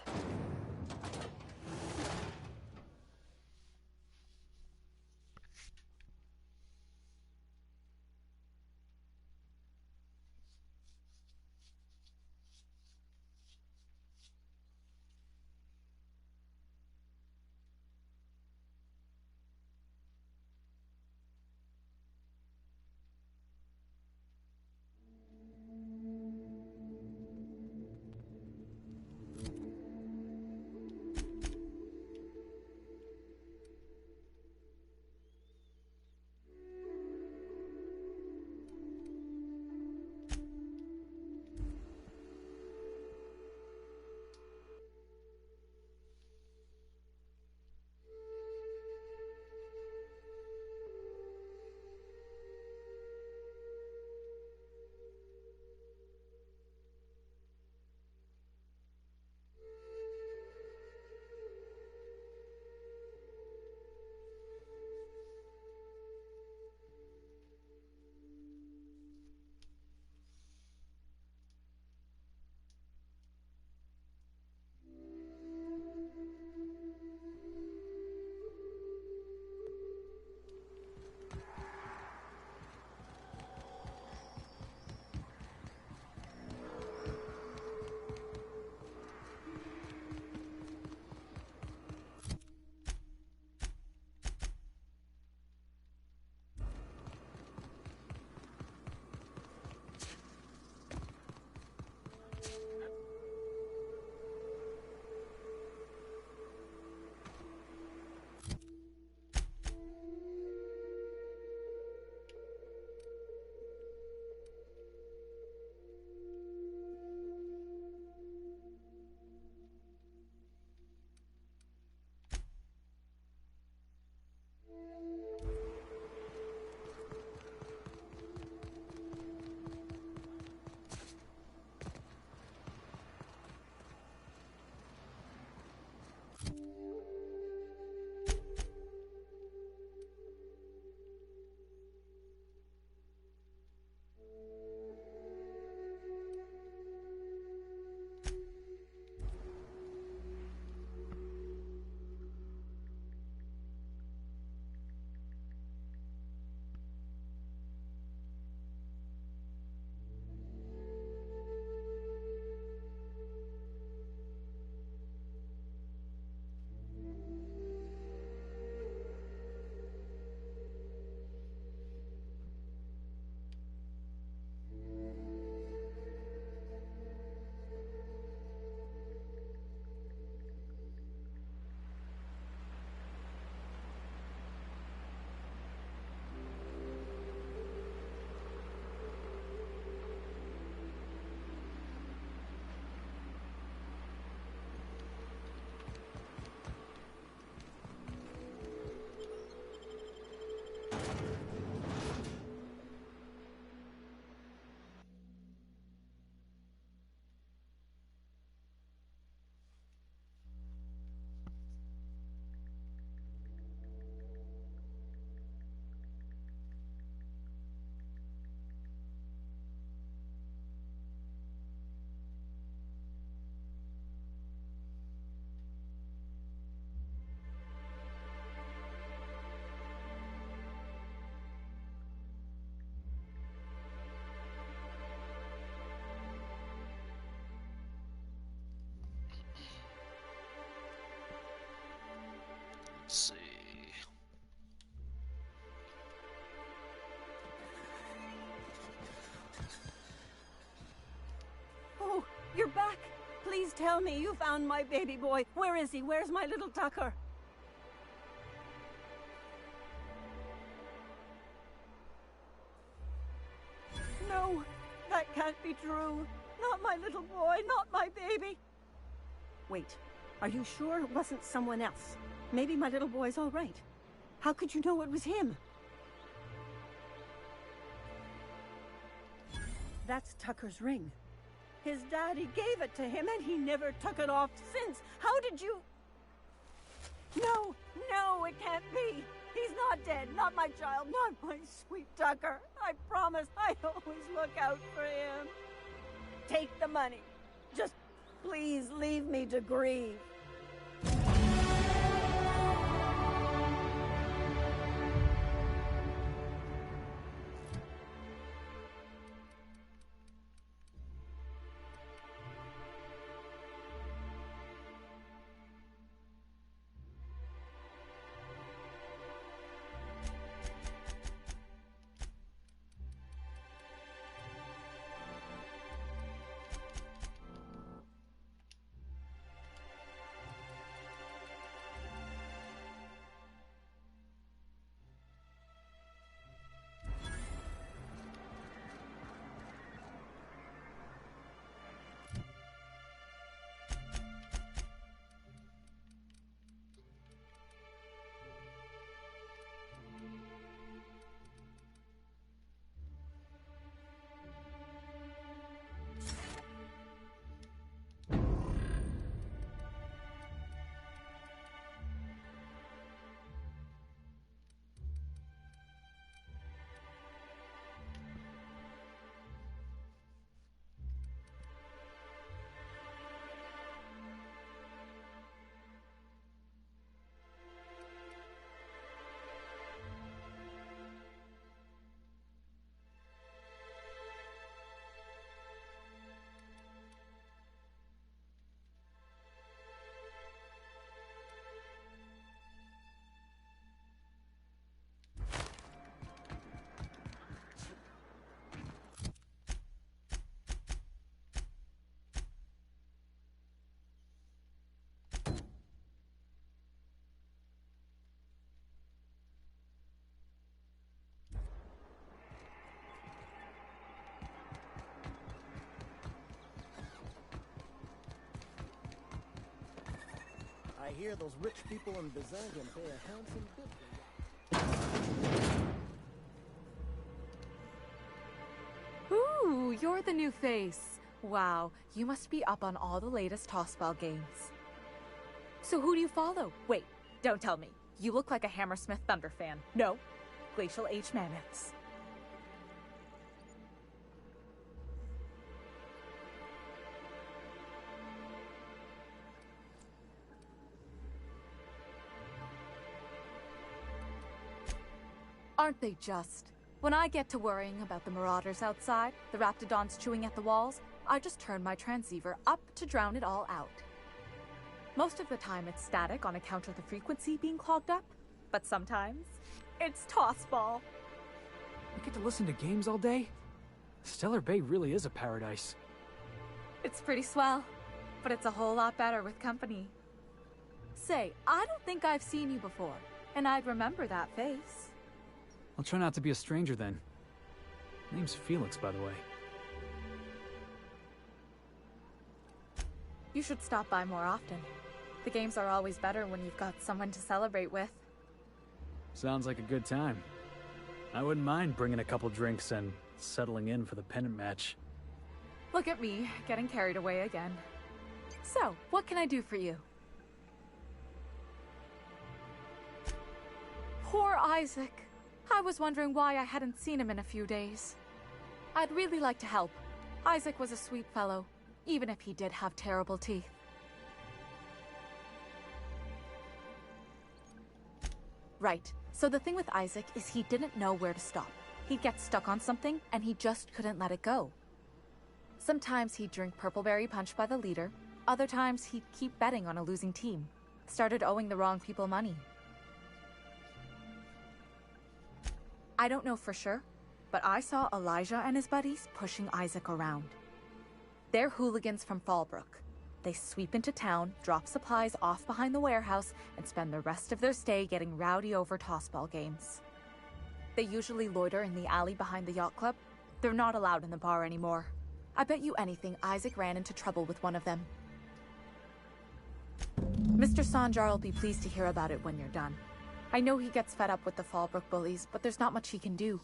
Let's see. Oh, you're back. Please tell me you found my baby boy. Where is he? Where's my little Tucker? No, that can't be true. Not my little boy, not my baby. Wait, are you sure it wasn't someone else? Maybe my little boy's all right. How could you know it was him? That's Tucker's ring. His daddy gave it to him and he never took it off since. How did you... No, no, it can't be. He's not dead, not my child, not my sweet Tucker. I promise I always look out for him. Take the money. Just please leave me to grieve. I hear those rich people in Byzantium pay a handsome bit for Ooh, you're the new face. Wow, you must be up on all the latest tossball games. So who do you follow? Wait, don't tell me. You look like a Hammersmith Thunder fan. No, Glacial H. Mammoths. Aren't they just? When I get to worrying about the marauders outside, the raptidons chewing at the walls, I just turn my transceiver up to drown it all out. Most of the time it's static on account of the frequency being clogged up, but sometimes it's tossball. You get to listen to games all day? Stellar Bay really is a paradise. It's pretty swell, but it's a whole lot better with company. Say, I don't think I've seen you before, and I'd remember that face. I'll try not to be a stranger then. Name's Felix, by the way. You should stop by more often. The games are always better when you've got someone to celebrate with. Sounds like a good time. I wouldn't mind bringing a couple drinks and settling in for the pennant match. Look at me, getting carried away again. So, what can I do for you? Poor Isaac. I was wondering why I hadn't seen him in a few days. I'd really like to help. Isaac was a sweet fellow, even if he did have terrible teeth. Right, so the thing with Isaac is he didn't know where to stop. He'd get stuck on something, and he just couldn't let it go. Sometimes he'd drink Purpleberry Punch by the liter. Other times he'd keep betting on a losing team. Started owing the wrong people money. I don't know for sure, but I saw Elijah and his buddies pushing Isaac around. They're hooligans from Fallbrook. They sweep into town, drop supplies off behind the warehouse, and spend the rest of their stay getting rowdy over tossball games. They usually loiter in the alley behind the yacht club. They're not allowed in the bar anymore. I bet you anything Isaac ran into trouble with one of them. Mr. Sanjar will be pleased to hear about it when you're done. I know he gets fed up with the Fallbrook bullies, but there's not much he can do.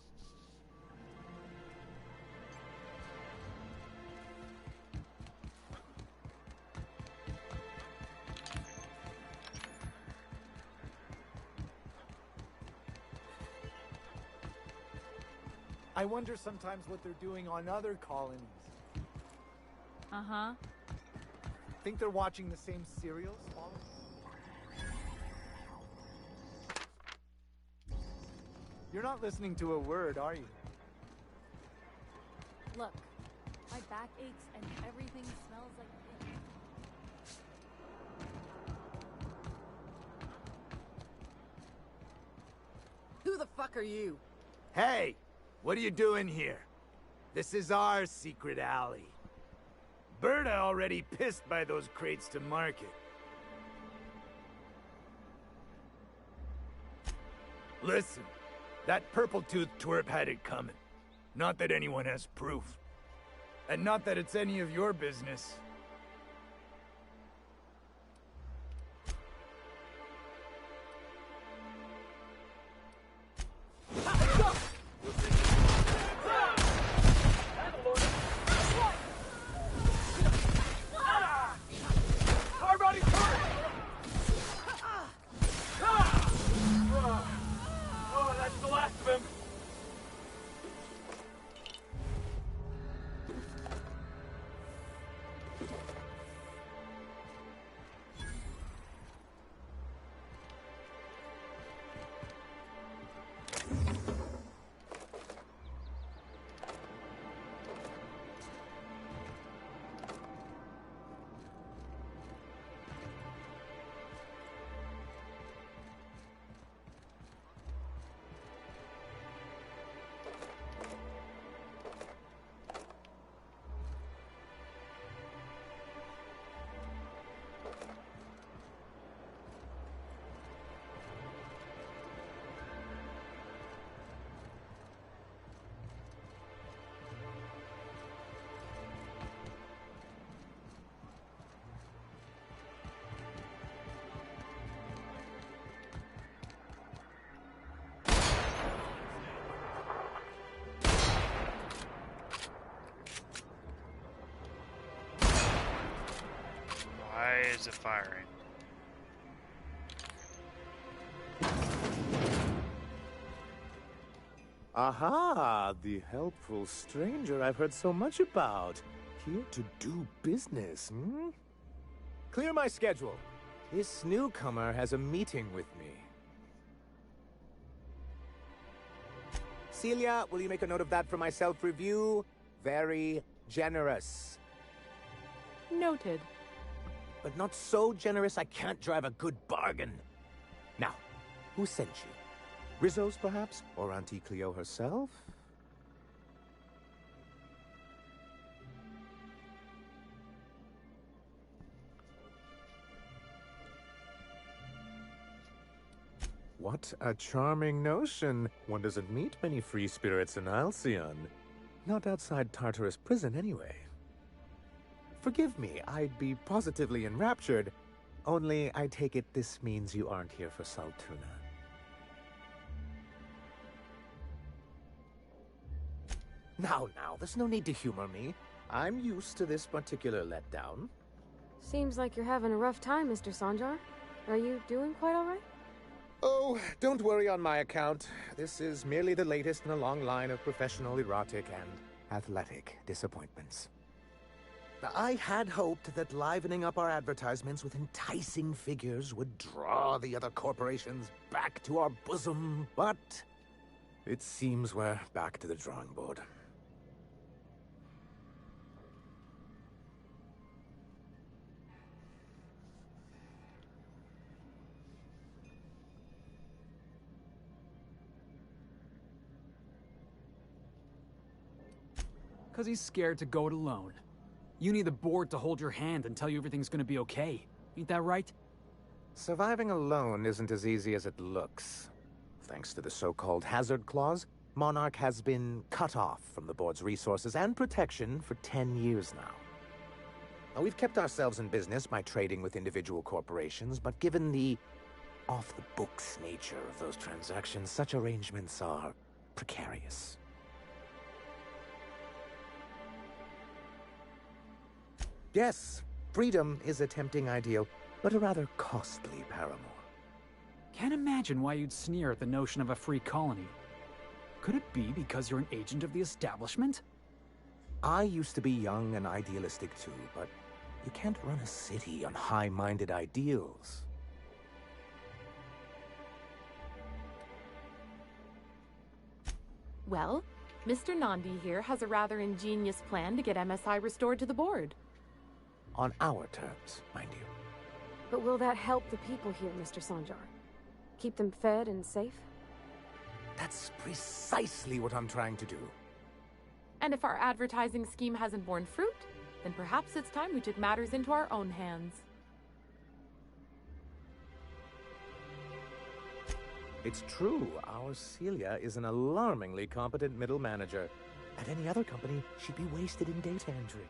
I wonder sometimes what they're doing on other colonies. Uh-huh. Think they're watching the same serials? You're not listening to a word, are you? Look, my back aches and everything smells like pig. Who the fuck are you? Hey, what are you doing here? This is our secret alley. Berta already pissed by those crates to market. Listen, that purple-toothed twerp had it coming. Not that anyone has proof. And not that it's any of your business. Oh, that's the last of him. Why is it firing? Aha, the helpful stranger I've heard so much about. Here to do business, hmm? Clear my schedule. This newcomer has a meeting with me. Celia, will you make a note of that for my self-review? Very generous. Noted. But not so generous I can't drive a good bargain. Now, who sent you? Rizzo's, perhaps? Or Auntie Cleo herself? What a charming notion. One doesn't meet many free spirits in Alcyon. Not outside Tartarus prison, anyway. Forgive me, I'd be positively enraptured. Only, I take it this means you aren't here for Saltuna. Now, there's no need to humor me. I'm used to this particular letdown. Seems like you're having a rough time, Mr. Sanjar. Are you doing quite all right? Oh, don't worry on my account. This is merely the latest in a long line of professional erotic and athletic disappointments. I had hoped that livening up our advertisements with enticing figures would draw the other corporations back to our bosom, but it seems we're back to the drawing board. Because he's scared to go it alone. You need the board to hold your hand and tell you everything's gonna be okay. Ain't that right? Surviving alone isn't as easy as it looks. Thanks to the so-called hazard clause, Monarch has been cut off from the board's resources and protection for 10 years now. Now, we've kept ourselves in business by trading with individual corporations, but given the off-the-books nature of those transactions, such arrangements are precarious. Yes, freedom is a tempting ideal, but a rather costly paramour. Can't imagine why you'd sneer at the notion of a free colony. Could it be because you're an agent of the establishment? I used to be young and idealistic too, but you can't run a city on high-minded ideals. Well, Mr. Nandi here has a rather ingenious plan to get MSI restored to the board. On our terms, mind you. But will that help the people here, Mr. Sanjar? Keep them fed and safe? That's precisely what I'm trying to do. And if our advertising scheme hasn't borne fruit, then perhaps it's time we took matters into our own hands. It's true, our Celia is an alarmingly competent middle manager. At any other company, she'd be wasted in data entry.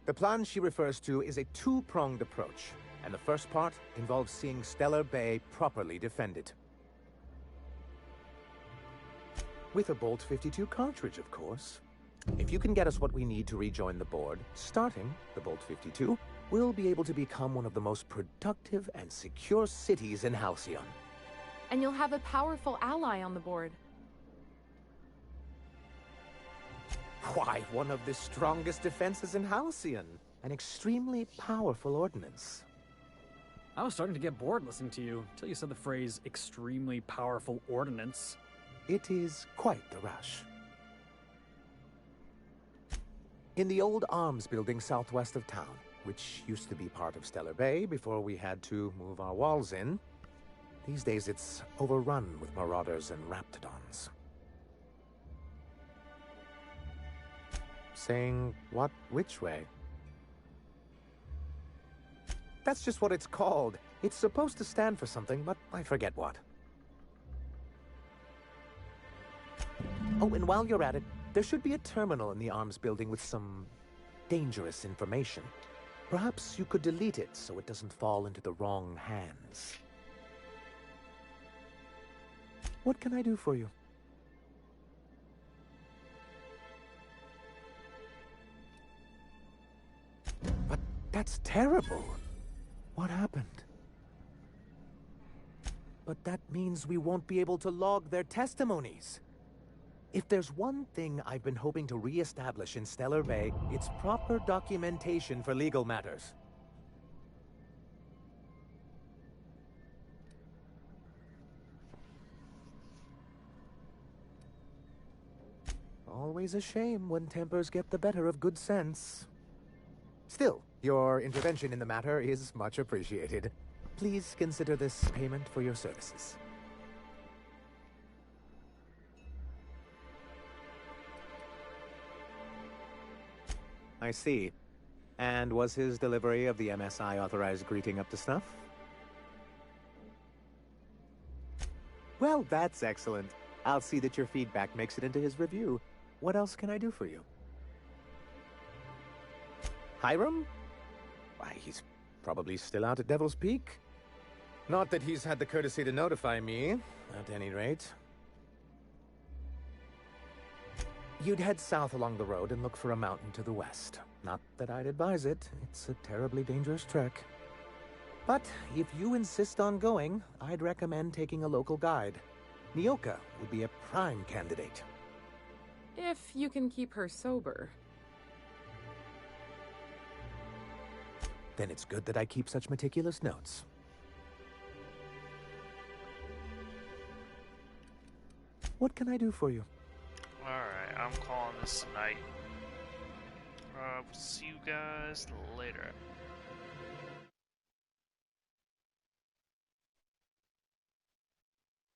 The plan she refers to is a two-pronged approach, and the first part involves seeing Stellar Bay properly defended. With a Bolt 52 cartridge, of course. If you can get us what we need to rejoin the board, starting the Bolt 52, we'll be able to become one of the most productive and secure cities in Halcyon. And you'll have a powerful ally on the board. Why, one of the strongest defenses in Halcyon. An extremely powerful ordnance. I was starting to get bored listening to you, until you said the phrase, extremely powerful ordnance. It is quite the rush. In the old arms building southwest of town, which used to be part of Stellar Bay before we had to move our walls in, these days it's overrun with marauders and raptidons. Saying what which way? That's just what it's called. It's supposed to stand for something, but I forget what. Oh, and while you're at it, there should be a terminal in the arms building with some dangerous information. Perhaps you could delete it so it doesn't fall into the wrong hands. What can I do for you? But that's terrible. What happened? But that means we won't be able to log their testimonies. If there's one thing I've been hoping to re-establish in Stellar Bay, it's proper documentation for legal matters. Always a shame when tempers get the better of good sense. Still, your intervention in the matter is much appreciated. Please consider this payment for your services. I see. And was his delivery of the MSI authorized greeting up to snuff? Well, that's excellent. I'll see that your feedback makes it into his review. What else can I do for you? Hiram? Why, he's probably still out at Devil's Peak. Not that he's had the courtesy to notify me, at any rate. You'd head south along the road and look for a mountain to the west. Not that I'd advise it. It's a terribly dangerous trek. But if you insist on going, I'd recommend taking a local guide. Nyoka would be a prime candidate. If you can keep her sober. Then it's good that I keep such meticulous notes. What can I do for you? Alright, I'm calling this a night. See you guys later.